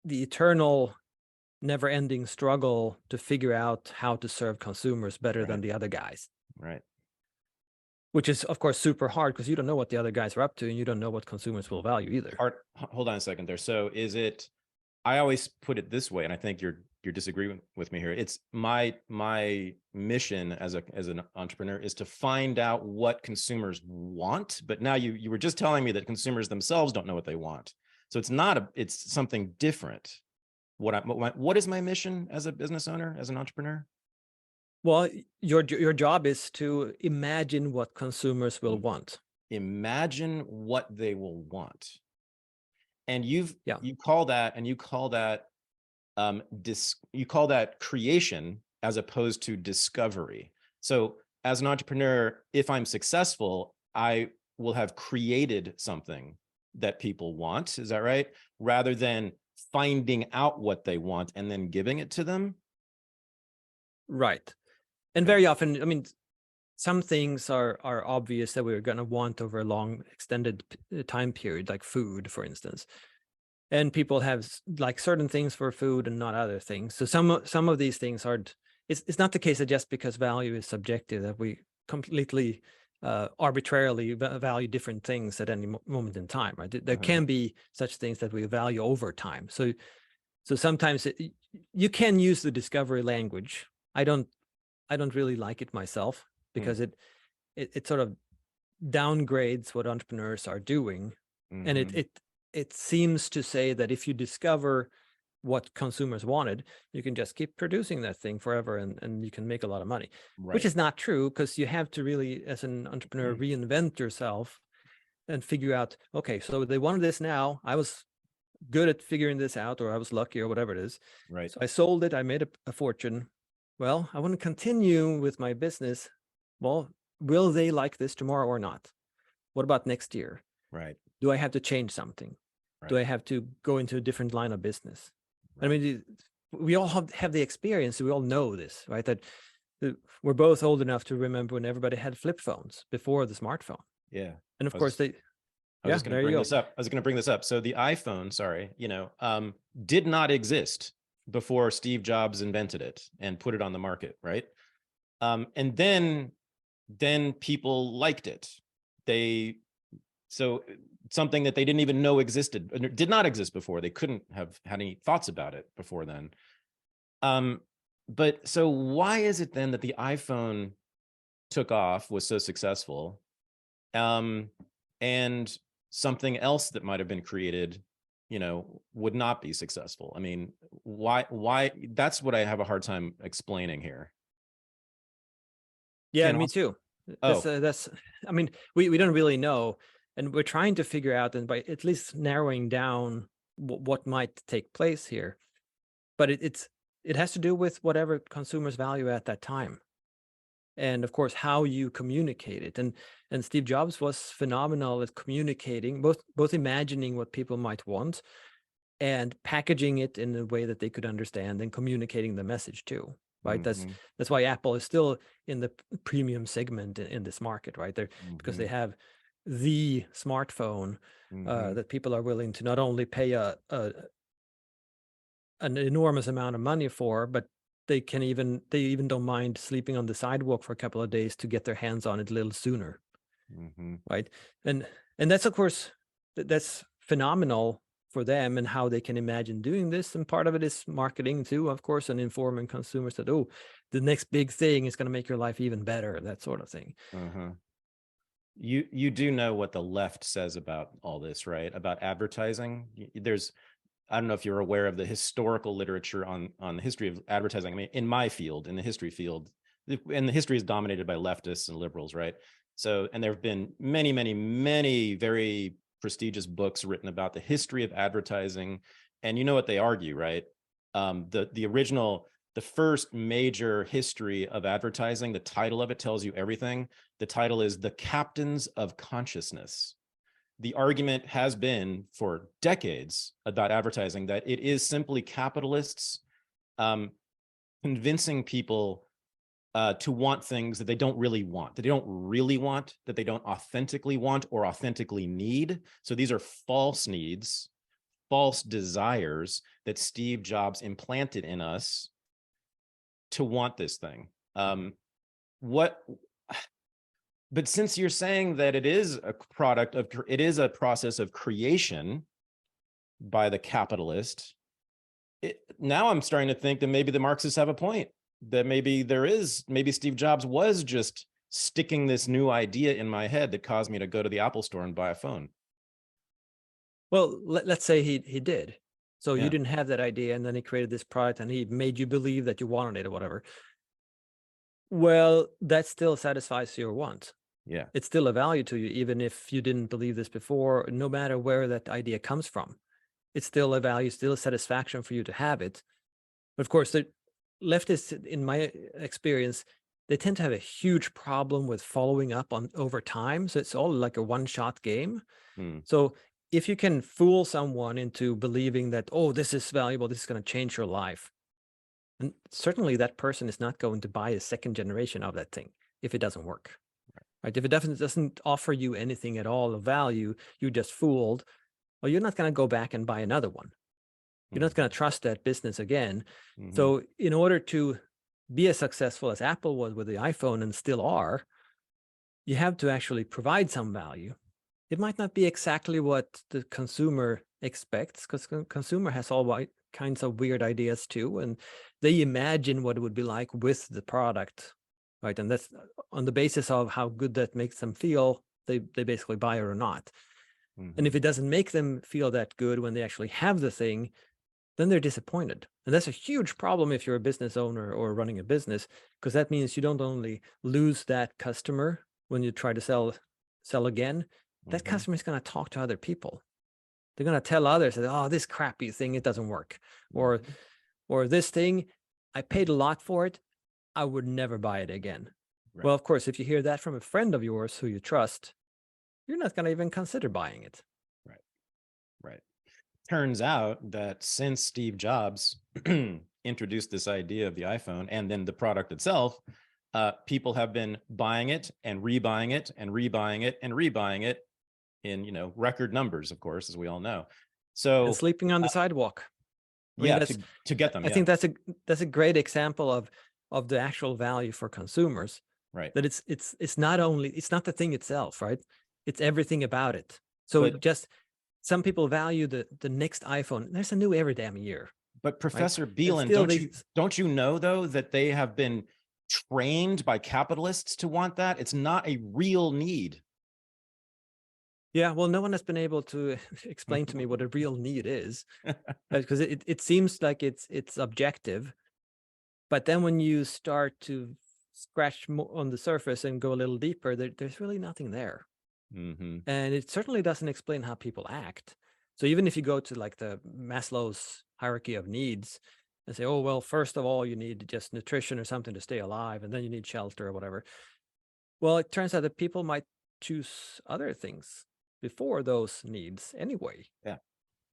eternal, never-ending struggle to figure out how to serve consumers better than the other guys. Right. Which is, of course, super hard because you don't know what the other guys are up to and you don't know what consumers will value either. Hold on a second there. So is it, I always put it this way, and I think you're disagreeing with me here. It's my mission as an entrepreneur is to find out what consumers want. But now you were just telling me that consumers themselves don't know what they want. So it's something different. What is my mission as a business owner, as an entrepreneur? Well, your job is to imagine what consumers will want. Imagine what they will want. And you call that you call that creation as opposed to discovery. So as an entrepreneur, if I'm successful, I will have created something that people want. Is that right? Rather than finding out what they want and then giving it to them. Right. And very often, I mean, some things are obvious that we're going to want over a long extended time period, like food, for instance. And people have like certain things for food and not other things. So some of these things aren't, it's not the case that just because value is subjective that we completely arbitrarily value different things at any moment in time, right? There can be such things that we value over time. So sometimes you can use the discovery language. I don't really like it myself because it sort of downgrades what entrepreneurs are doing. And it seems to say that if you discover what consumers wanted, you can just keep producing that thing forever and you can make a lot of money, which is not true, because you have to really, as an entrepreneur, reinvent yourself and figure out, okay, so they wanted this now. I was good at figuring this out, or I was lucky, or whatever it is. Right. So I sold it. I made a fortune. Well, I want to continue with my business. Well, will they like this tomorrow or not? What about next year? Right. Do I have to change something? Right. Do I have to go into a different line of business? Right. I mean, we all have the experience. We all know this, right? That we're both old enough to remember when everybody had flip phones before the smartphone. Yeah. And of course they... I was going to bring this up. So the iPhone, did not exist before Steve Jobs invented it and put it on the market, right? And then people liked it. So something that they didn't even know existed, did not exist before. They couldn't have had any thoughts about it before then. But so why is it then that the iPhone took off, was so successful, and something else that might have been created, would not be successful? I mean, why? That's what I have a hard time explaining here. Yeah, me too. That's, I mean, we don't really know. And we're trying to figure out, and by at least narrowing down what might take place here. But it has to do with whatever consumers value at that time. And of course, how you communicate it. And Steve Jobs was phenomenal at communicating, both imagining what people might want and packaging it in a way that they could understand and communicating the message too, right? That's why Apple is still in the premium segment in this market, right? Because they have the smartphone that people are willing to not only pay an enormous amount of money for, but they even don't mind sleeping on the sidewalk for a couple of days to get their hands on it a little sooner, right? And that's, of course, that's phenomenal for them and how they can imagine doing this. And part of it is marketing too, of course, and informing consumers that, oh, the next big thing is going to make your life even better, that sort of thing. You do know what the left says about all this, right? About advertising. I don't know if you're aware of the historical literature on the history of advertising. I mean, in my field, in the history field, and the history is dominated by leftists and liberals, right? So, and there have been many, many, many very prestigious books written about the history of advertising. And you know what they argue, right? The first major history of advertising, the title of it tells you everything. The title is The Captains of Consciousness. The argument has been for decades about advertising that it is simply capitalists convincing people to want things that they don't really want, that they don't authentically want or authentically need. So these are false needs, false desires that Steve Jobs implanted in us to want this thing. But since you're saying that it is a process of creation by the capitalist, now I'm starting to think that maybe the Marxists have a point, that maybe Steve Jobs was just sticking this new idea in my head that caused me to go to the Apple store and buy a phone. Well, let's say he did. So Yeah. you didn't have that idea, and then he created this product and he made you believe that you wanted it or whatever. Well, that still satisfies your want. Yeah. It's still a value to you, even if you didn't believe this before, no matter where that idea comes from. It's still a value, still a satisfaction for you to have it. But of course, the leftists, in my experience, they tend to have a huge problem with following up on over time. So it's all like a one-shot game. So if you can fool someone into believing that, oh, this is valuable, this is going to change your life, and certainly that person is not going to buy a second generation of that thing if it doesn't work. Right? If it doesn't offer you anything at all of value, you just fooled, well, you're not going to go back and buy another one. You're not going to trust that business again. So in order to be as successful as Apple was with the iPhone and still are, you have to actually provide some value. It might not be exactly what the consumer expects, because the consumer has all kinds of weird ideas too, and they imagine what it would be like with the product, right? And that's on the basis of how good that makes them feel, they basically buy it or not. And if it doesn't make them feel that good when they actually have the thing, then they're disappointed. And that's a huge problem if you're a business owner or running a business, because that means you don't only lose that customer when you try to sell again, that customer is going to talk to other people. They're going to tell others that, oh, this crappy thing, it doesn't work. Or this thing, I paid a lot for it, I would never buy it again. Right. Well, of course, if you hear that from a friend of yours who you trust, you're not going to even consider buying it. Right. Turns out that since Steve Jobs introduced this idea of the iPhone and then the product itself, people have been buying it and rebuying it and rebuying it and rebuying it in record numbers, of course, as we all know. So and sleeping on the sidewalk. I mean, to get them. I think that's a great example of the actual value for consumers. Right. That it's not the thing itself, right? It's everything about it. So some people value the next iPhone. There's a new every damn year. But Professor Bylund, don't you know though that they have been trained by capitalists to want that? It's not a real need. Yeah, well, no one has been able to explain to me what a real need is, because it seems like it's objective. But then when you start to scratch on the surface and go a little deeper, there's really nothing there. And it certainly doesn't explain how people act. So even if you go to like the Maslow's hierarchy of needs and say, oh, well, first of all, you need just nutrition or something to stay alive, and then you need shelter or whatever. Well, it turns out that people might choose other things before those needs anyway. Yeah.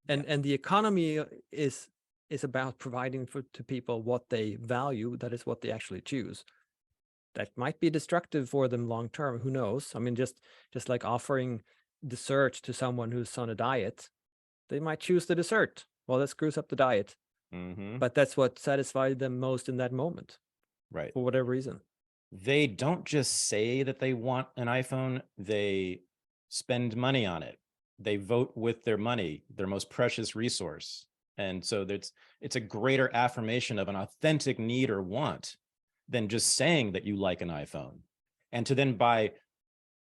And the economy is about providing to people what they value. That is what they actually choose. That might be destructive for them long term. Who knows? I mean, just like offering dessert to someone who's on a diet, they might choose the dessert. Well, that screws up the diet. But that's what satisfied them most in that moment. Right. For whatever reason. They don't just say that they want an iPhone. They spend money on it. They vote with their money, their most precious resource. And so it's a greater affirmation of an authentic need or want than just saying that you like an iPhone. And to then buy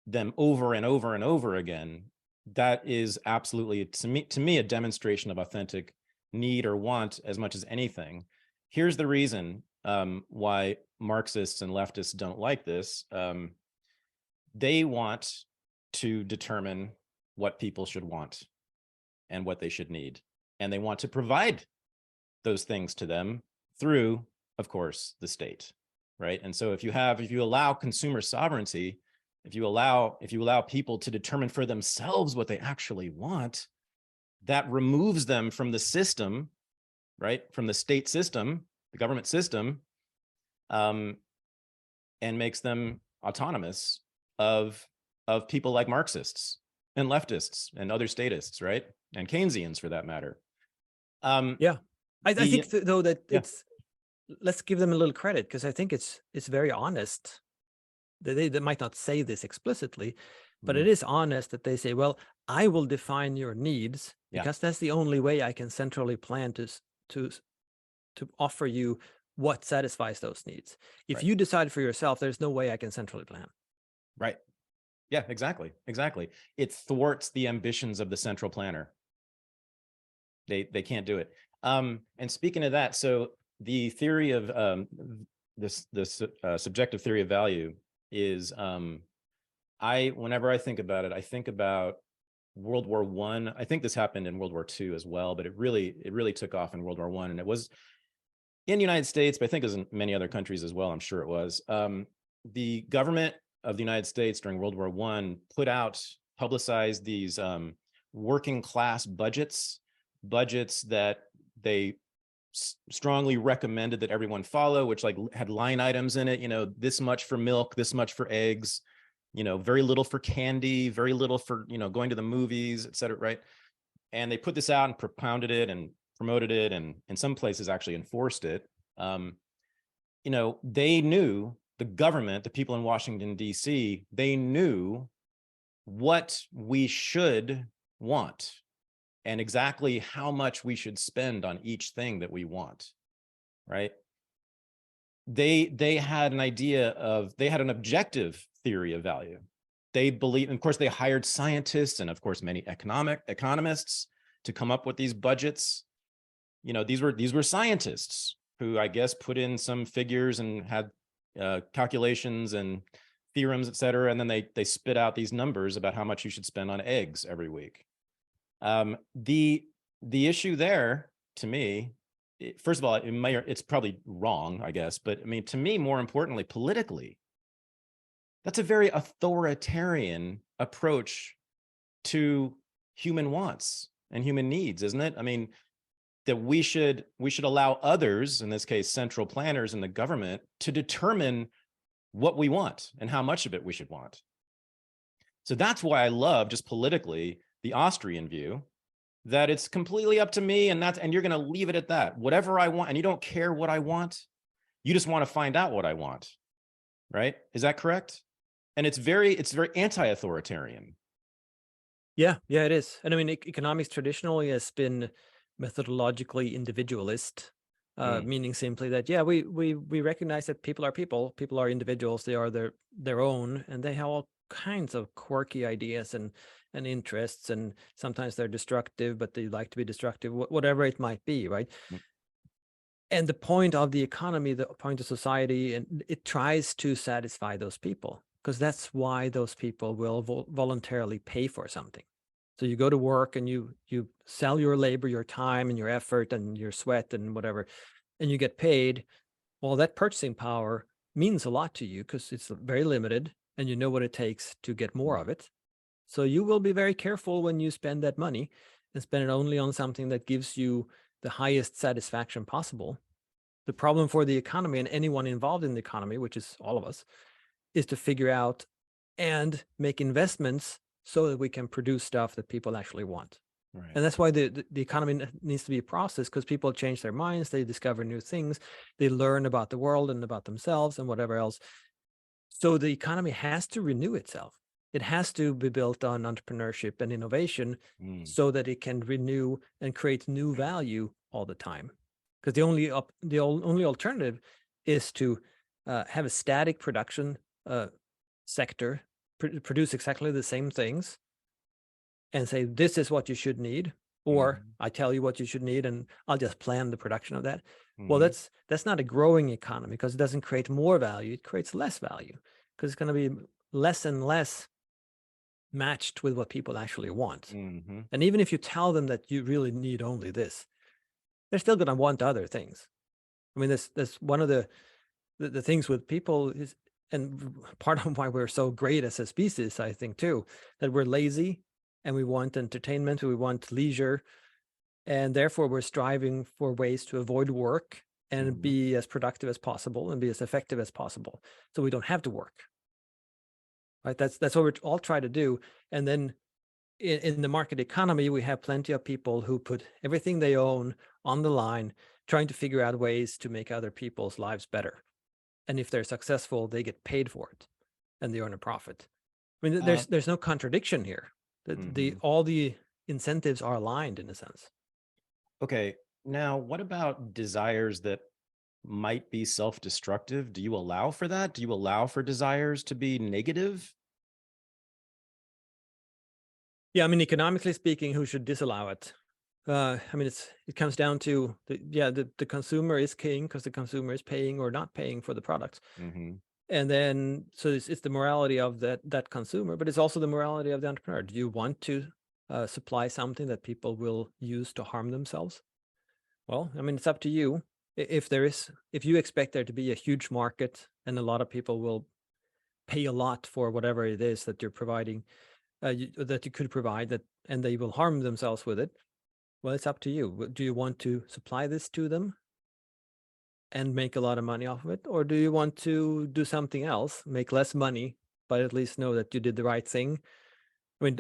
them over and over and over again, that is absolutely, to me, a demonstration of authentic need or want as much as anything. Here's the reason why Marxists and leftists don't like this. They want to determine what people should want and what they should need. And they want to provide those things to them through, of course, the state, right? And so if you allow consumer sovereignty, if you allow people to determine for themselves what they actually want, that removes them from the system, right? From the state system, the government system, and makes them autonomous of people like Marxists and leftists and other statists, right? And Keynesians for that matter. I think though that let's give them a little credit, because I think it's very honest. They might not say this explicitly, but it is honest that they say, well, I will define your needs because that's the only way I can centrally plan to to offer you what satisfies those needs. If Right. you decide for yourself, there's no way I can centrally plan. Right. Yeah, exactly. It thwarts the ambitions of the central planner. They can't do it. And speaking of that, so the theory of this subjective theory of value is whenever I think about it, I think about World War I. I think this happened in World War II as well, but it really took off in World War I, and it was in the United States, but I think it was in many other countries as well. I'm sure it was. The government of the United States during World War I publicized these working class budgets that they strongly recommended that everyone follow, which like had line items in it, this much for milk, this much for eggs, very little for candy, very little for, going to the movies, et cetera, right? And they put this out and propounded it and promoted it, and in some places actually enforced it. They knew, the government, the people in Washington, D.C., they knew what we should want and exactly how much we should spend on each thing that we want, right? They had an an objective theory of value. They believe, and of course, they hired scientists and of course many economists to come up with these budgets. These were scientists who I guess put in some figures and had calculations and theorems, et cetera, and then they spit out these numbers about how much you should spend on eggs every week. The issue there, to me, first of all, it's probably wrong, I guess, but I mean, to me, more importantly, politically, that's a very authoritarian approach to human wants and human needs, isn't it? I mean, that we should allow others, in this case, central planners in the government, to determine what we want and how much of it we should want. So that's why I love, just politically, the Austrian view, that it's completely up to me, and you're going to leave it at that. Whatever I want, and you don't care what I want. You just want to find out what I want, right? Is that correct? And it's very anti-authoritarian. Yeah, it is. And I mean, economics traditionally has been methodologically individualist, meaning simply that, we recognize that people are individuals, they are their own, and they have all kinds of quirky ideas and interests, and sometimes they're destructive, but they like to be destructive, whatever it might be, right? And the point of the economy, the point of society, and it tries to satisfy those people, because that's why those people will voluntarily pay for something. So you go to work and you sell your labor, your time and your effort and your sweat and whatever, and you get paid. Well, that purchasing power means a lot to you because it's very limited and you know what it takes to get more of it. So you will be very careful when you spend that money and spend it only on something that gives you the highest satisfaction possible. The problem for the economy and anyone involved in the economy, which is all of us, is to figure out and make investments so that we can produce stuff that people actually want. Right. And that's why the economy needs to be a process, because people change their minds, they discover new things, they learn about the world and about themselves and whatever else. So the economy has to renew itself. It has to be built on entrepreneurship and innovation so that it can renew and create new value all the time. Because the only alternative is to have a static production sector, produce exactly the same things and say, this is what you should need, or I tell you what you should need and I'll just plan the production of that. Well, that's not a growing economy, because it doesn't create more value, it creates less value, because it's going to be less and less matched with what people actually want. And even if you tell them that you really need only this, they're still going to want other things. I mean, that's one of the things with people is, and part of why we're so great as a species, I think too, that we're lazy and we want entertainment, we want leisure, and therefore we're striving for ways to avoid work and be as productive as possible and be as effective as possible, so we don't have to work. Right? That's what we're all trying to do. And then in the market economy, we have plenty of people who put everything they own on the line, trying to figure out ways to make other people's lives better. And if they're successful, they get paid for it and they earn a profit. I mean, there's no contradiction here. All the incentives are aligned in a sense. Okay. Now, what about desires that might be self-destructive? Do you allow for that? Do you allow for desires to be negative? Yeah, I mean, economically speaking, who should disallow it? I mean, it comes down to the consumer is king because the consumer is paying or not paying for the product. Mm-hmm. And then, so it's the morality of that consumer, but it's also the morality of the entrepreneur. Do you want to supply something that people will use to harm themselves? Well, I mean, it's up to you. If you expect there to be a huge market and a lot of people will pay a lot for whatever it is that you're providing, that you could provide, that, and they will harm themselves with it, well, it's up to you. Do you want to supply this to them and make a lot of money off of it? Or do you want to do something else, make less money, but at least know that you did the right thing? I mean,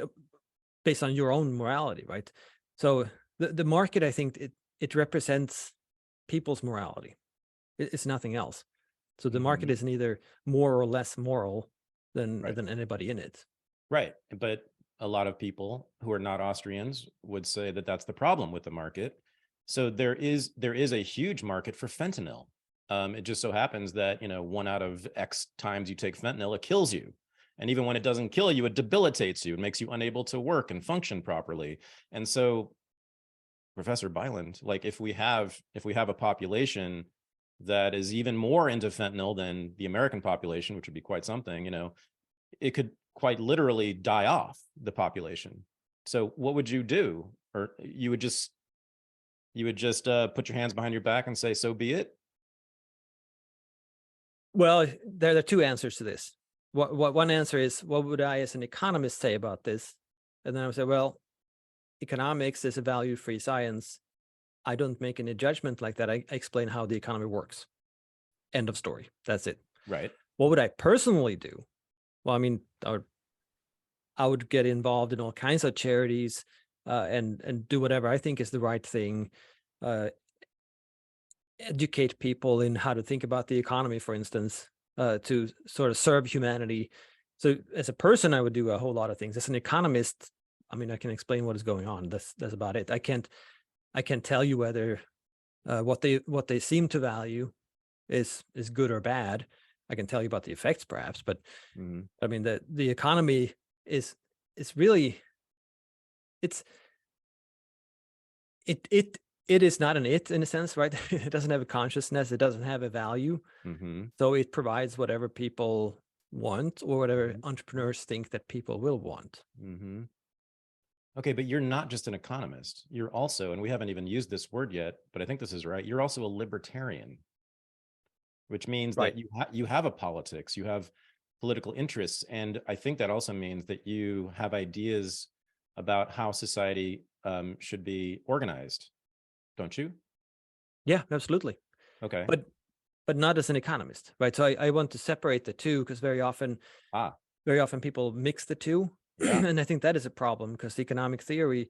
based on your own morality, right? So the market, I think it represents people's morality. It's nothing else. So the market Mm-hmm. is neither more or less moral Right. than anybody in it. Right. But a lot of people who are not Austrians would say that that's the problem with the market. So there is a huge market for fentanyl. It just so happens that, 1 out of X times you take fentanyl, it kills you. And even when it doesn't kill you, it debilitates you. It makes you unable to work and function properly. And so, Professor Bylund, like if we have a population that is even more into fentanyl than the American population, which would be quite something, it could quite literally die off the population. So what would you do? Or you would just put your hands behind your back and say, so be it? Well, there are two answers to this. What one answer is, what would I as an economist say about this? And then I would say, well, economics is a value-free science. I don't make any judgment like that. I explain how the economy works. End of story. That's it. Right. What would I personally do? Well, I mean, I would get involved in all kinds of charities and do whatever I think is the right thing. Educate people in how to think about the economy, for instance, to sort of serve humanity. So as a person, I would do a whole lot of things. As an economist, I mean, I can explain what is going on. That's about it. I can't tell you whether what they seem to value is good or bad. I can tell you about the effects, perhaps, but Mm-hmm. I mean the economy is really it's it is not an it in a sense, right? It doesn't have a consciousness. It doesn't have a value. Mm-hmm. So it provides whatever people want or whatever Mm-hmm. entrepreneurs think that people will want. Mm-hmm. Okay, but you're not just an economist. You're also, and we haven't even used this word yet, but I think this is right. You're also a libertarian, which means Right. that you have a politics, you have political interests, and I think that also means that you have ideas about how society should be organized, don't you? Yeah, absolutely. Okay. But not as an economist, right? So I want to separate the two because very often Ah, people mix the two. yeah. And I think that is a problem because economic theory,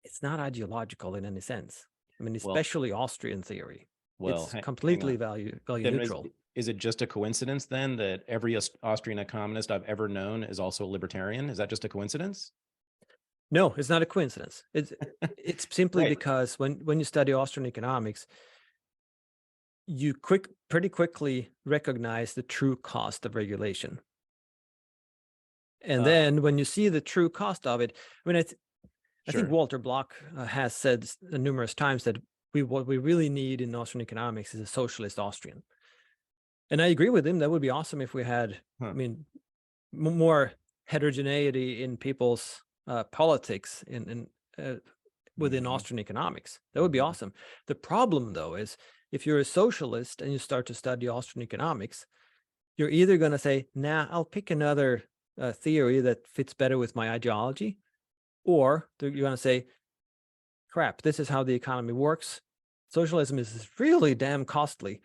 it's not ideological in any sense. I mean, Well, especially Austrian theory. well, It's hang completely on. value Then neutral. is it just a coincidence then that every Austrian economist I've ever known is also a libertarian? Is that just a coincidence? No, it's not a coincidence. It's simply Right. because when you study Austrian economics, you pretty quickly recognize the true cost of regulation. And Uh, then when you see the true cost of it, I mean, I think sure. Walter Block has said numerous times that what we really need in Austrian economics is a socialist Austrian. And I agree with him. That would be awesome if we had, I Huh. mean, more heterogeneity in people's politics within Mm-hmm. Austrian economics. That would be Mm-hmm. awesome. The problem, though, is if you're a socialist and you start to study Austrian economics, you're either going to say, nah, I'll pick another theory that fits better with my ideology, or you're going to say, crap, this is how the economy works. Socialism is really damn costly,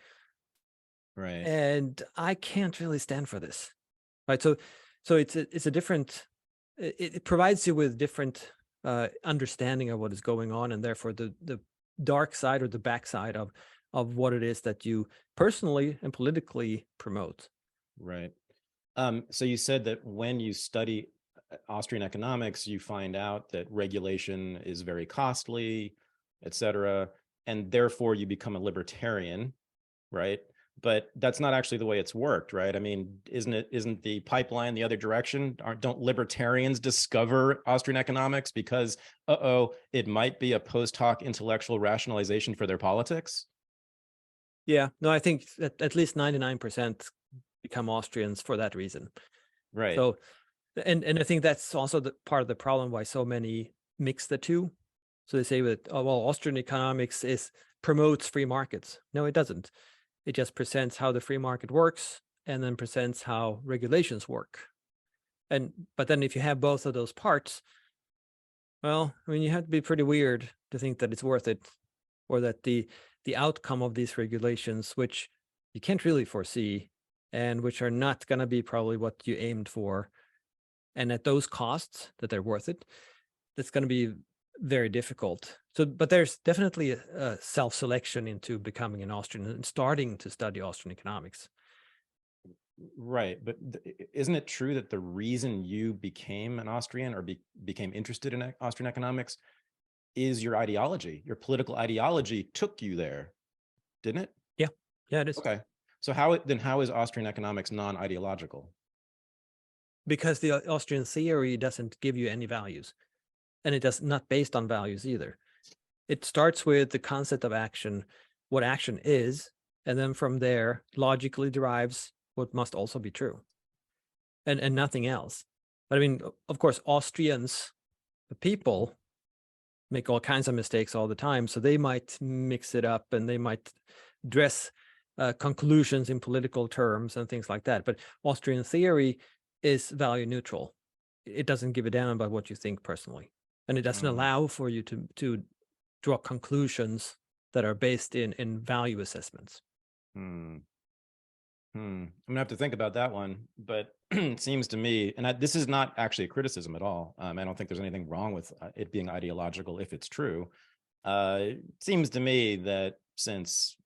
Right. and I can't really stand for this. Right? So it's a different. It provides you with different understanding of what is going on, and therefore the dark side or the backside of what it is that you personally and politically promote. Right. So you said that when you study Austrian economics, you find out that regulation is very costly. etc., and therefore you become a libertarian, right? But that's not actually the way it's worked, right? I mean, isn't the pipeline the other direction? Don't libertarians discover Austrian economics because, it might be a post hoc intellectual rationalization for their politics? Yeah, no, I think at least 99% become Austrians for that reason. Right. So, and I think that's also the part of the problem why so many mix the two. So they say that, oh, well, Austrian economics promotes free markets. No, it doesn't. It just presents how the free market works and then presents how regulations work. But then if you have both of those parts, well, I mean, you have to be pretty weird to think that it's worth it, or that the outcome of these regulations, which you can't really foresee and which are not going to be probably what you aimed for, and at those costs that they're worth it, that's going to be very difficult. So, but there's definitely a self-selection into becoming an Austrian and starting to study Austrian economics. Right, but isn't it true that the reason you became an Austrian or became interested in Austrian economics is your ideology? Your political ideology took you there, didn't it? Yeah, it is. Okay, so how is Austrian economics non-ideological? Because the Austrian theory doesn't give you any values, and it does not based on values either. It starts with the concept of action, what action is, and then from there logically derives what must also be true, and nothing else. But I mean, of course, Austrians, the people, make all kinds of mistakes all the time, so they might mix it up and they might dress conclusions in political terms and things like that. But Austrian theory is value neutral. It doesn't give a damn about what you think personally, and it doesn't allow for you to draw conclusions that are based in value assessments. I'm gonna have to think about that one, but it seems to me, and this is not actually a criticism at all. I don't think there's anything wrong with it being ideological if it's true. It seems to me that since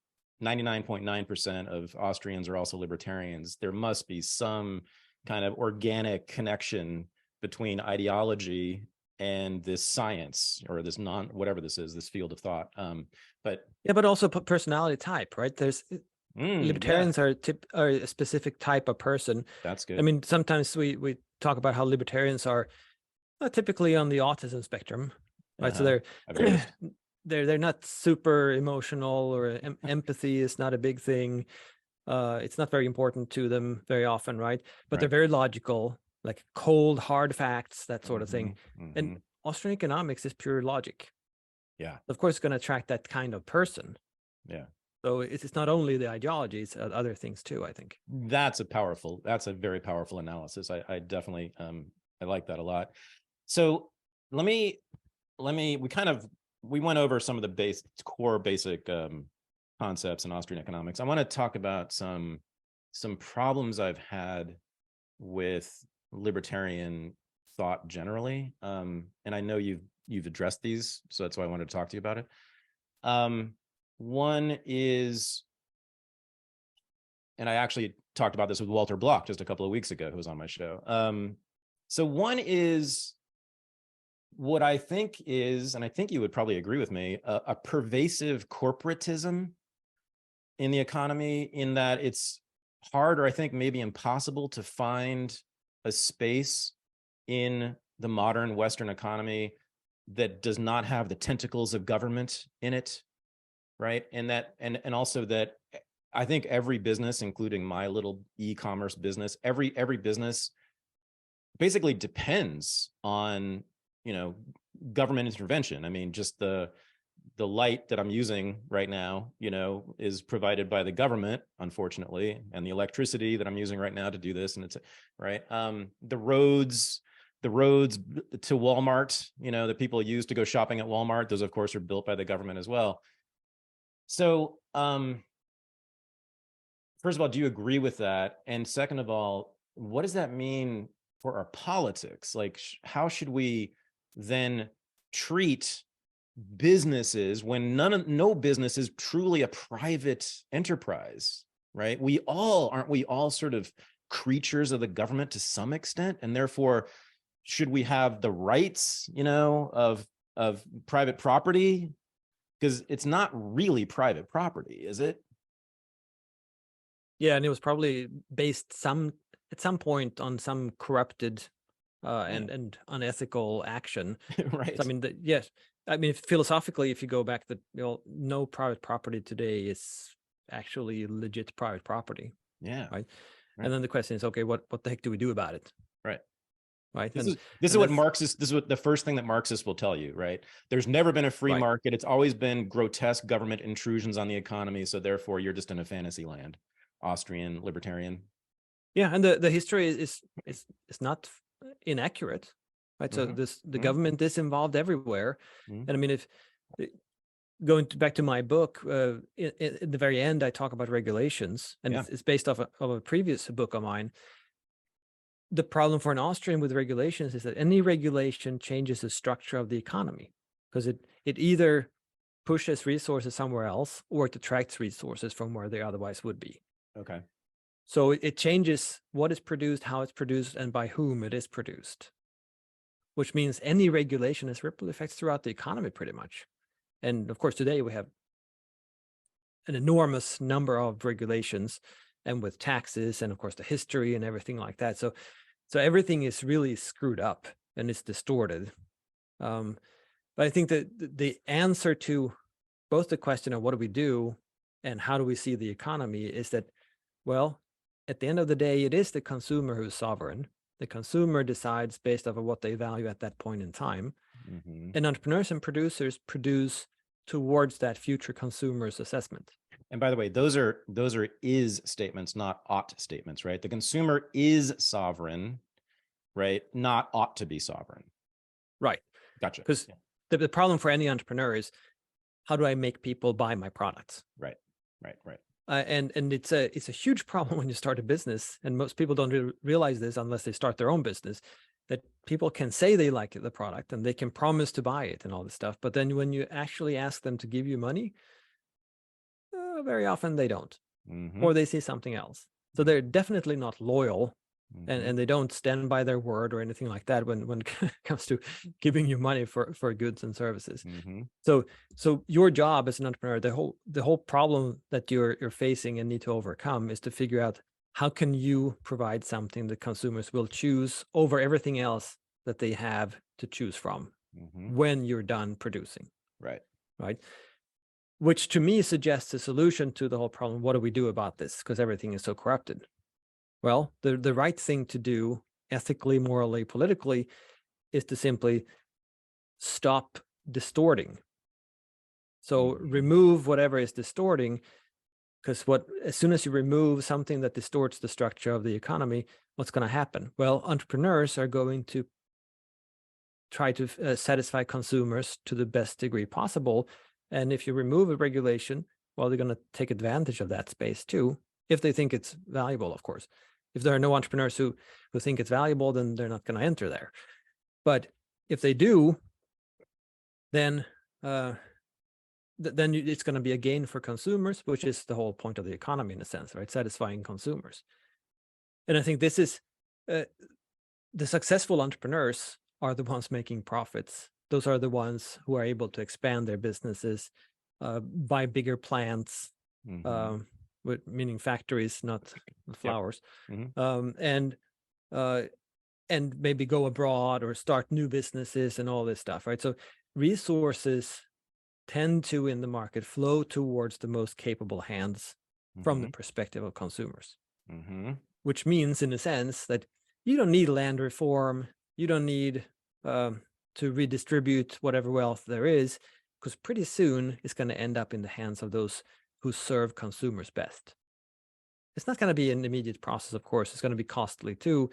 99.9% of Austrians are also libertarians, there must be some kind of organic connection between ideology and this science, or this whatever this is, this field of thought. But also personality type, right? There's libertarians are a specific type of person. That's good. I mean, sometimes we talk about how libertarians are typically on the autism spectrum, right? So they're not super emotional, or empathy is not a big thing. It's not very important to them very often, right? But they're very logical, like cold, hard facts, that sort of thing. And Austrian economics is pure logic. Yeah. Of course, it's going to attract that kind of person. Yeah. So it's not only the ideology, it's other things too, I think. That's a very powerful analysis. I definitely, I like that a lot. So we went over some of the core basic concepts in Austrian economics. I want to talk about some problems I've had with libertarian thought generally. And I know you've addressed these, so that's why I wanted to talk to you about it. One is, and I actually talked about this with Walter Block just a couple of weeks ago, who was on my show. So one is what I think is, and I think you would probably agree with me, a pervasive corporatism in the economy, in that it's hard, or I think maybe impossible, to find a space in the modern Western economy that does not have the tentacles of government in it, right? And also that I think every business, including my little e-commerce business, every business basically depends on, government intervention. I mean, just the light that I'm using right now, is provided by the government, unfortunately, and the electricity that I'm using right now to do this, and it's right. The roads to Walmart, that people use to go shopping at Walmart, those of course are built by the government as well. So, first of all, do you agree with that? And second of all, what does that mean for our politics? Like, how should we then treat businesses when no business is truly a private enterprise, right? Aren't we all sort of creatures of the government to some extent? And therefore, should we have the rights, of private property? because it's not really private property, is it? Yeah, and it was probably based at some point on some corrupted and unethical action. Right. So, I mean, yes, I mean, philosophically, if you go back, no private property today is actually legit private property. Yeah. Right. Right. And then the question is, okay, what the heck do we do about it? Right. Right. This is what Marxists, this is what the first thing that Marxists will tell you, right? There's never been a free market. It's always been grotesque government intrusions on the economy. So therefore you're just in a fantasy land. Austrian libertarian. Yeah. And the history is not inaccurate. Right. So the government is involved everywhere. And I mean, if going back to my book, in the very end, I talk about regulations, and it's based off of a previous book of mine. The problem for an Austrian with regulations is that any regulation changes the structure of the economy, because it either pushes resources somewhere else or it attracts resources from where they otherwise would be. Okay. So it changes what is produced, how it's produced, and by whom it is produced, which means any regulation has ripple effects throughout the economy pretty much. And of course, today we have an enormous number of regulations, and with taxes and of course the history and everything like that. So everything is really screwed up and it's distorted. But I think that the answer to both the question of what do we do and how do we see the economy is that, well, at the end of the day, it is the consumer who's sovereign. The consumer decides based off of what they value at that point in time. And entrepreneurs and producers produce towards that future consumer's assessment. And by the way, those are is statements, not ought statements, right? The consumer is sovereign, right? Not ought to be sovereign. Right. Gotcha. Because the problem for any entrepreneur is, how do I make people buy my products? Right. And it's a huge problem when you start a business, and most people don't realize this unless they start their own business, that people can say they like the product and they can promise to buy it and all this stuff, but then when you actually ask them to give you money, very often they don't, or they see something else. So they're definitely not loyal, and they don't stand by their word or anything like that when it comes to giving you money for goods and services. So your job as an entrepreneur, the whole problem that you're facing and need to overcome is to figure out how can you provide something that consumers will choose over everything else that they have to choose from when you're done producing. Right. Which to me suggests a solution to the whole problem. What do we do about this? Because everything is so corrupted. Well, the right thing to do, ethically, morally, politically, is to simply stop distorting. So remove whatever is distorting, because as soon as you remove something that distorts the structure of the economy, what's going to happen? Well, entrepreneurs are going to try to satisfy consumers to the best degree possible. And if you remove a regulation, well, they're going to take advantage of that space too, if they think it's valuable, of course. If there are no entrepreneurs who think it's valuable, then they're not going to enter there. But if they do, then it's going to be a gain for consumers, which is the whole point of the economy in a sense, right? Satisfying consumers. And I think this is the successful entrepreneurs are the ones making profits. Those are the ones who are able to expand their businesses, buy bigger plants, meaning factories, not flowers, and maybe go abroad or start new businesses and all this stuff, right? So resources tend to, in the market, flow towards the most capable hands from the perspective of consumers, which means, in a sense, that you don't need land reform, you don't need to redistribute whatever wealth there is, because pretty soon it's going to end up in the hands of those who serve consumers best. It's not going to be an immediate process, of course. It's going to be costly too.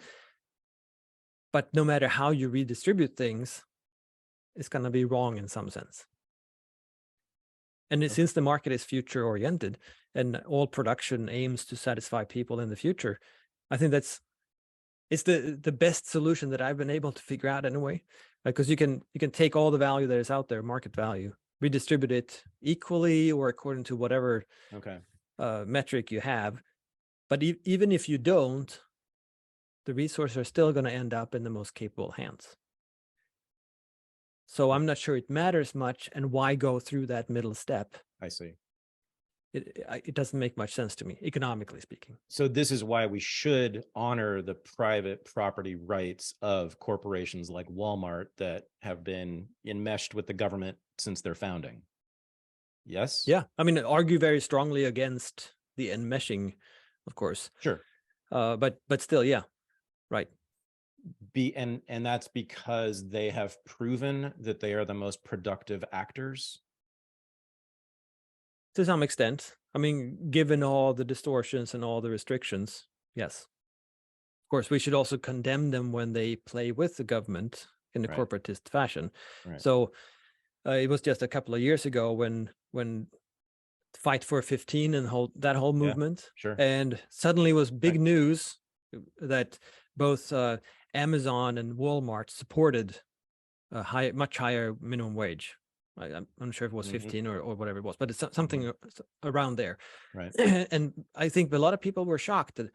But no matter how you redistribute things, it's going to be wrong in some sense. And since the market is future oriented and all production aims to satisfy people in the future, I think it's the best solution that I've been able to figure out anyway, because you can take all the value that is out there, market value, redistribute it equally or according to whatever metric you have. But even if you don't, the resources are still going to end up in the most capable hands. So I'm not sure it matters much, and why go through that middle step? I see. It doesn't make much sense to me, economically speaking. So this is why we should honor the private property rights of corporations like Walmart that have been enmeshed with the government since their founding. Yes? Yeah, I mean, argue very strongly against the enmeshing, of course. Sure. But still, yeah, right. And that's because they have proven that they are the most productive actors. To some extent. I mean, given all the distortions and all the restrictions, yes. Of course, we should also condemn them when they play with the government in a Right. corporatist fashion. Right. So it was just a couple of years ago when Fight for 15 and that whole movement. Sure. And suddenly it was big news that both Amazon and Walmart supported a much higher minimum wage. I'm not sure if it was 15 or whatever it was, but it's something around there. Right. And I think a lot of people were shocked that,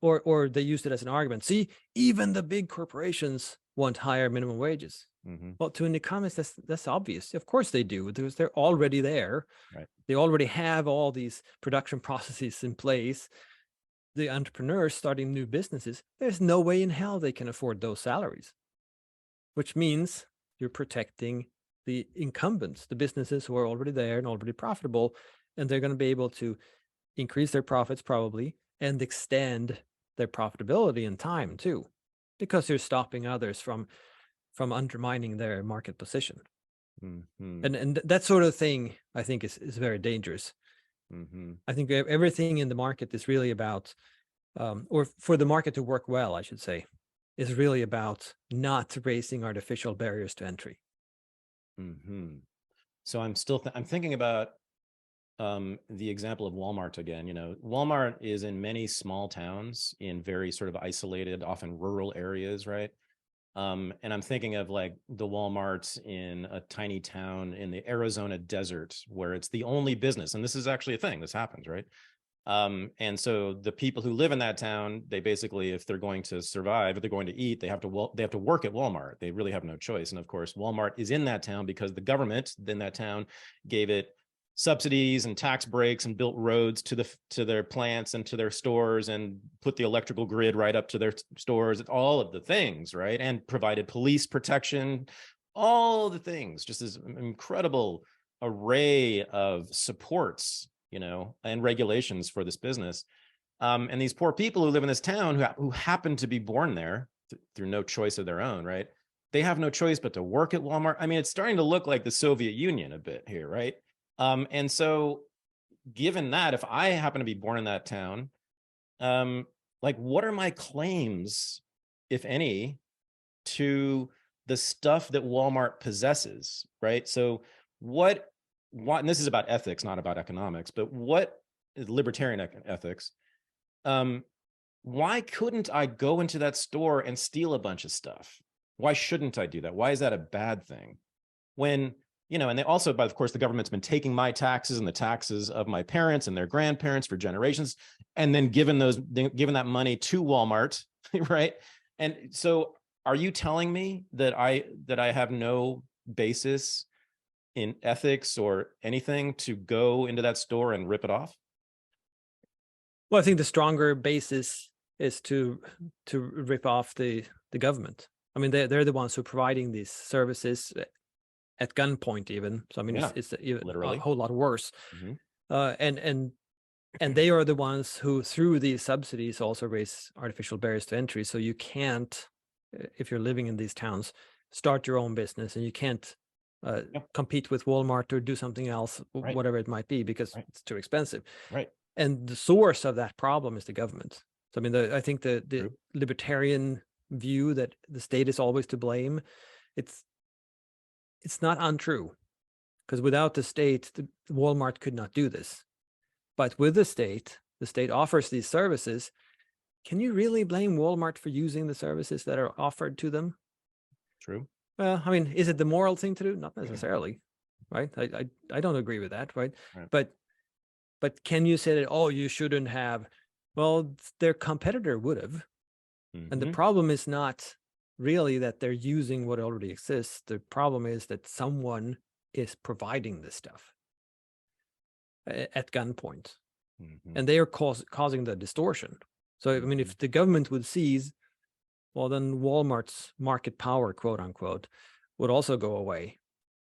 or they used it as an argument. See, even the big corporations want higher minimum wages. Well, to an economist, that's obvious. Of course they do, because they're already there. Right. They already have all these production processes in place. The entrepreneurs starting new businesses, there's no way in hell they can afford those salaries, which means you're protecting the incumbents, the businesses who are already there and already profitable, and they're going to be able to increase their profits probably and extend their profitability in time too, because they're stopping others from undermining their market position. And that sort of thing, I think, is very dangerous. I think everything in the market is really about, or for the market to work well, I should say, is really about not raising artificial barriers to entry. So I'm still I'm thinking about the example of Walmart again. You know, Walmart is in many small towns in very sort of isolated, often rural areas, right? And I'm thinking of like the Walmarts in a tiny town in the Arizona desert where it's the only business. And this is actually a thing. This happens, right? And so the people who live in that town, they basically, if they're going to survive, if they're going to eat, they have to work at Walmart. They really have no choice. And of course, Walmart is in that town because the government in that town gave it subsidies and tax breaks and built roads to their plants and to their stores and put the electrical grid right up to their stores, all of the things, right? And provided police protection, all the things, just this incredible array of supports, you know, and regulations for this business. And these poor people who live in this town who happen to be born there through no choice of their own, right? They have no choice but to work at Walmart. I mean, it's starting to look like the Soviet Union a bit here, right? And so given that, if I happen to be born in that town, like what are my claims, if any, to the stuff that Walmart possesses, right? So what, and this is about ethics, not about economics, but what is libertarian ethics? Why couldn't I go into that store and steal a bunch of stuff? Why shouldn't I do that? Why is that a bad thing? When, you know, and they also, but of course, the government's been taking my taxes and the taxes of my parents and their grandparents for generations, and then given that money to Walmart, right? And so, are you telling me that I have no basis in ethics or anything to go into that store and rip it off? Well, I think the stronger basis is to rip off the government. I mean, they're the ones who are providing these services at gunpoint, even. So I mean, yeah, it's literally a whole lot worse. And they are the ones who, through these subsidies, also raise artificial barriers to entry. So you can't, if you're living in these towns, start your own business, and you can't compete with Walmart or do something else, whatever it might be, because it's too expensive. Right. And the source of that problem is the government. So I mean, I think the libertarian view that the state is always to blame, it's not untrue, because without the state, Walmart could not do this. But with the state offers these services. Can you really blame Walmart for using the services that are offered to them? True. Well, I mean, is it the moral thing to do? Not necessarily, right? I don't agree with that, right? But can you say that, oh, you shouldn't have? Well, their competitor would have. And the problem is not really that they're using what already exists. The problem is that someone is providing this stuff at gunpoint, and they are causing the distortion. So, I mean, if the government would seize, well, then Walmart's market power, quote unquote, would also go away,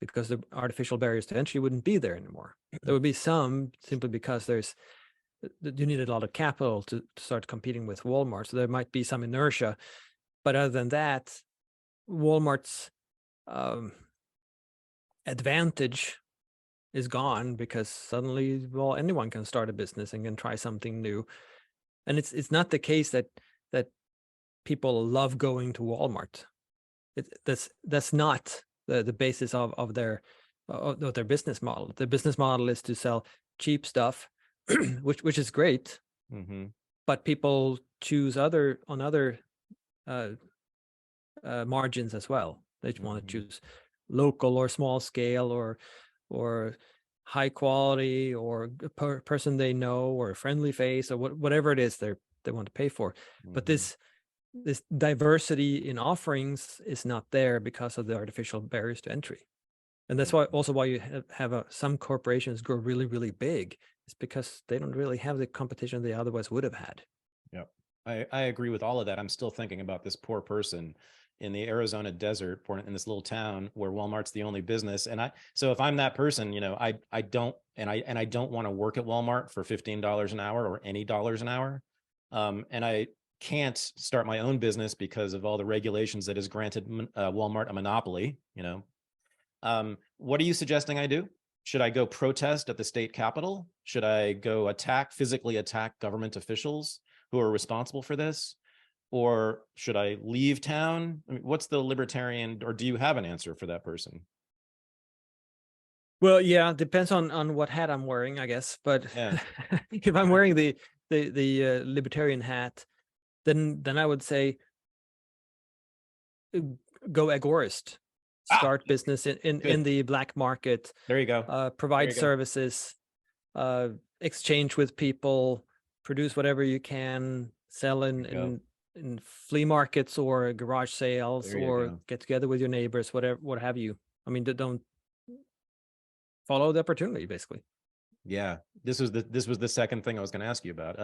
because the artificial barriers to entry wouldn't be there anymore. There would be some, simply because you need a lot of capital to start competing with Walmart. So there might be some inertia. But other than that, Walmart's advantage is gone, because suddenly, well, anyone can start a business and can try something new. And it's not the case that people love going to Walmart. That's not the basis of their business model. The business model is to sell cheap stuff, which is great, but people choose other margins as well. They want to choose local or small scale or high quality, or a person they know, or a friendly face, or whatever it is they want to pay for. But this diversity in offerings is not there because of the artificial barriers to entry. And that's why you have some corporations grow really, really big. It's because they don't really have the competition they otherwise would have had. Yep. I agree with all of that. I'm still thinking about this poor person in the Arizona desert, in this little town where Walmart's the only business. And so if I'm that person, I don't want to work at Walmart for $15 an hour or any dollars an hour. And I can't start my own business because of all the regulations that has granted Walmart a monopoly. What are you suggesting I do? Should I go protest at the state capitol? Should I go physically attack government officials who are responsible for this? Or should I leave town? I mean, what's the libertarian, or do you have an answer for that person? Well, yeah, depends on what hat I'm wearing, I guess. But yeah. If I'm wearing the libertarian hat, then I would say go agorist. Start business in the black market. There you go. Provide services, exchange with people, produce whatever you can, sell in flea markets or garage sales, or get together with your neighbors, what have you. I mean, don't follow the opportunity, basically. Yeah, this was the second thing I was going to ask you about.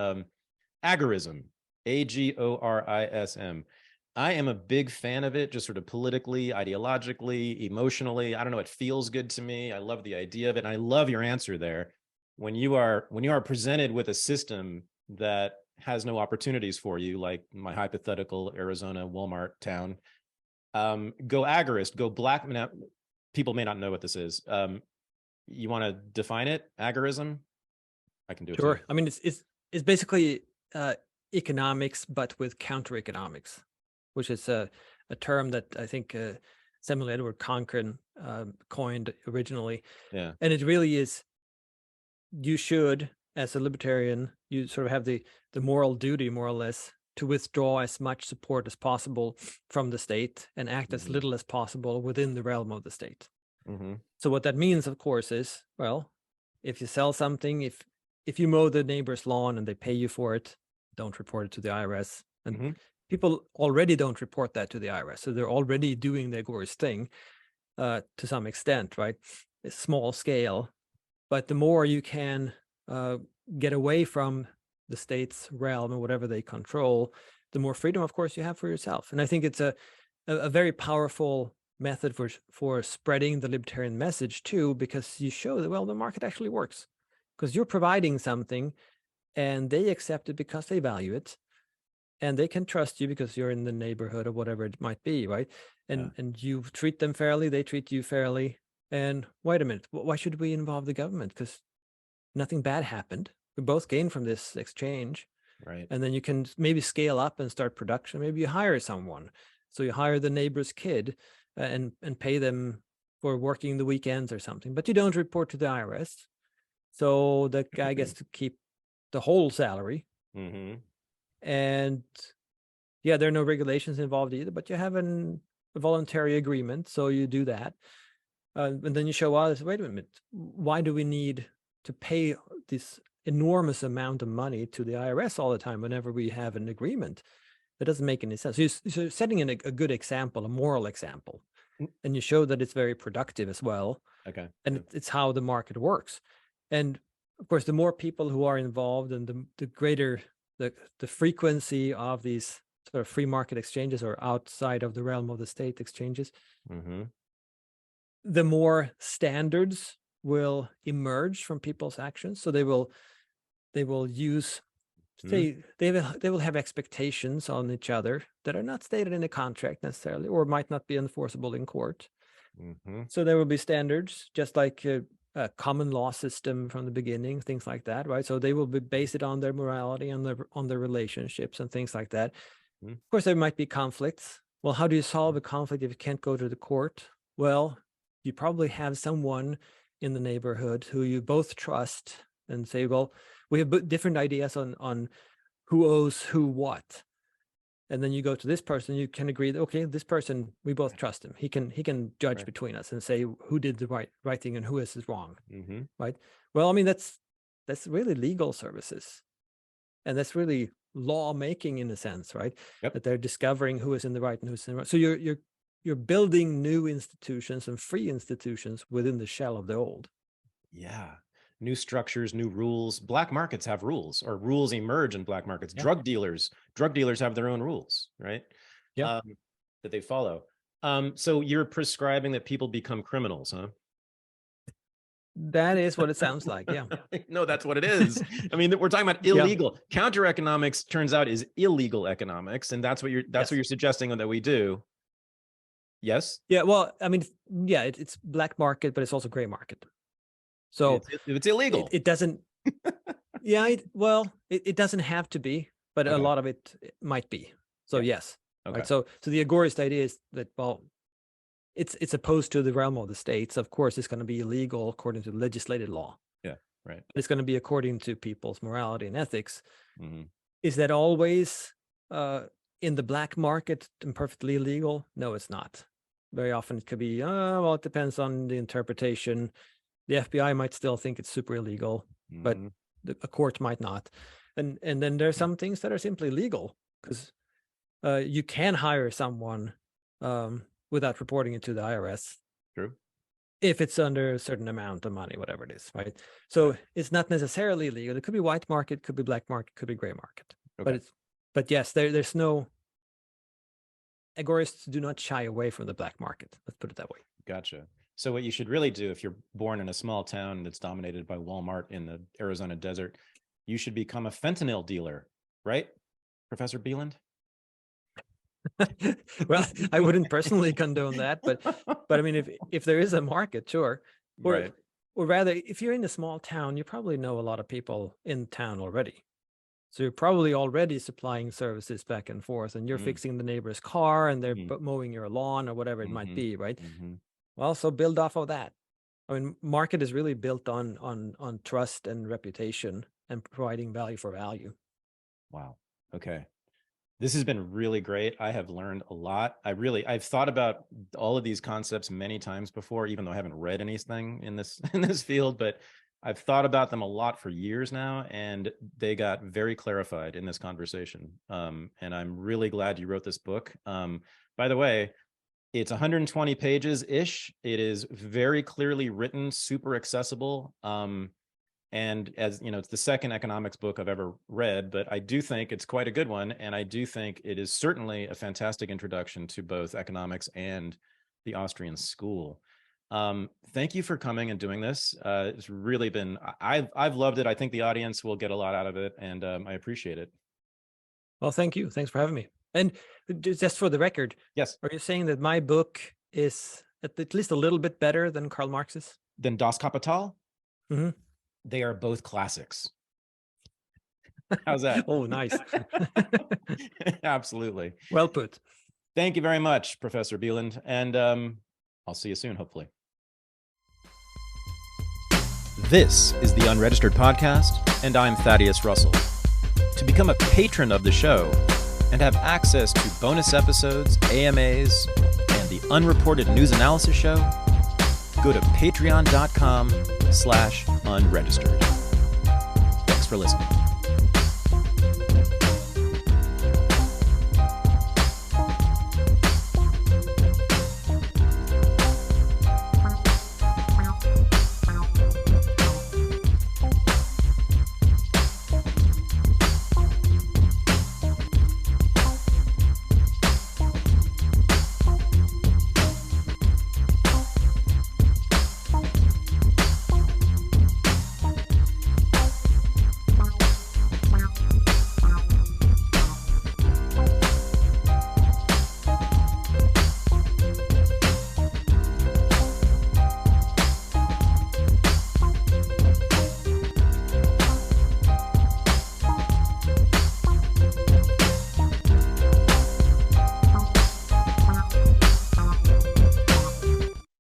Agorism, AGORISM. I am a big fan of it, just sort of politically, ideologically, emotionally. I don't know, it feels good to me. I love the idea of it. And I love your answer there. When you are presented with a system that has no opportunities for you, like my hypothetical Arizona Walmart town, go agorist, go black. Now, people may not know what this is. You want to define it? Agorism? I can do it. Sure. Too. I mean, it's basically economics, but with counter economics, which is a term that I think Samuel Edward Conklin coined originally. Yeah. And it really is, you should, as a libertarian, you sort of have the moral duty, more or less, to withdraw as much support as possible from the state and act as little as possible within the realm of the state. So what that means, of course, is, well, if you sell something, if you mow the neighbor's lawn and they pay you for it, don't report it to the IRS. And people already don't report that to the IRS. So they're already doing the agorist thing to some extent, right? It's small scale. But the more you can get away from the state's realm and whatever they control, the more freedom, of course, you have for yourself. And I think it's a very powerful method for spreading the libertarian message too, because you show that, well, the market actually works, because you're providing something and they accept it because they value it, and they can trust you because you're in the neighborhood or whatever it might be, right? And you treat them fairly, they treat you fairly. And wait a minute, why should we involve the government? Because nothing bad happened. We both gain from this exchange. Right. And then you can maybe scale up and start production. Maybe you hire someone. So you hire the neighbor's kid and pay them for working the weekends or something, but you don't report to the IRS. So the guy gets to keep the whole salary. And yeah, there are no regulations involved either, but you have a voluntary agreement. So you do that. And then you show others, wait a minute, why do we need to pay this enormous amount of money to the IRS all the time whenever we have an agreement? That doesn't make any sense. So you're setting in a good example, a moral example, and you show that it's very productive as well. Okay. And it's how the market works. And of course, the more people who are involved, and the greater the frequency of these sort of free market exchanges, or outside of the realm of the state exchanges, the more standards will emerge from people's actions. So they will use, they will have expectations on each other that are not stated in a contract necessarily, or might not be enforceable in court. So there will be standards, just like a common law system from the beginning, things like that, right? So they will be based on their morality and on their relationships and things like that. Of course, there might be conflicts. Well, how do you solve a conflict if you can't go to the court? Well, you probably have someone in the neighborhood who you both trust and say, well, we have different ideas on who owes who what. And then you go to this person, you can agree that, okay, this person, we both trust him. He can judge between us and say who did the right thing and who is wrong, right? Well, I mean, that's really legal services. And that's really lawmaking in a sense, right? That they're discovering who is in the right and who's in the wrong. So you're building new institutions and free institutions within the shell of the old. Yeah. New structures, new rules. Black markets have rules, or rules emerge in black markets. Drug dealers have their own rules, right? That they follow. So you're prescribing that people become criminals, huh? That is what it sounds like. Yeah. No, that's what it is. I mean, we're talking about illegal. Counter economics turns out is illegal economics, and that's what you're suggesting that we do. Yes. Yeah. Well, I mean, yeah, it's black market, but it's also gray market. So it's illegal. It doesn't. It doesn't have to be, but a lot of it might be. So yes. Okay. Right? So the agorist idea is that, well, it's opposed to the realm of the states. Of course, it's going to be illegal according to legislated law. Yeah. Right. It's going to be according to people's morality and ethics. Is that always in the black market and perfectly illegal? No, it's not. Very often it could be, well, it depends on the interpretation. The FBI might still think it's super illegal, but a court might not. And then there's some things that are simply legal, because you can hire someone without reporting it to the IRS. True. If it's under a certain amount of money, whatever it is, right? So it's not necessarily illegal. It could be white market, could be black market, could be gray market. Okay. But yes, there's no, agorists do not shy away from the black market. Let's put it that way. Gotcha. So what you should really do, if you're born in a small town that's dominated by Walmart in the Arizona desert, you should become a fentanyl dealer, right, Professor Bylund? Well, I wouldn't personally condone that, but I mean, if there is a market, sure. Or rather, if you're in a small town, you probably know a lot of people in town already. So you're probably already supplying services back and forth, and you're fixing the neighbor's car, and they're mowing your lawn or whatever it might be, right? Well, so build off of that. I mean, market is really built on trust and reputation and providing value for value. Wow. Okay. This has been really great. I have learned a lot. I've thought about all of these concepts many times before, even though I haven't read anything in this field, but I've thought about them a lot for years now, and they got very clarified in this conversation. And I'm really glad you wrote this book. By the way, it's 120 pages-ish. It is very clearly written, super accessible. And as you know, it's the second economics book I've ever read, but I do think it's quite a good one. And I do think it is certainly a fantastic introduction to both economics and the Austrian school. Thank you for coming and doing this. It's really been, I've loved it. I think the audience will get a lot out of it, and I appreciate it. Well, thank you. Thanks for having me. And just for the record, yes, are you saying that my book is at least a little bit better than Karl Marx's? Than Das Kapital? They are both classics. How's that? Oh, nice. Absolutely. Well put. Thank you very much, Professor Bylund. And I'll see you soon, hopefully. This is the Unregistered podcast, and I'm Thaddeus Russell. To become a patron of the show and have access to bonus episodes, AMAs, and the unreported news analysis show, go to patreon.com/unregistered. Thanks for listening.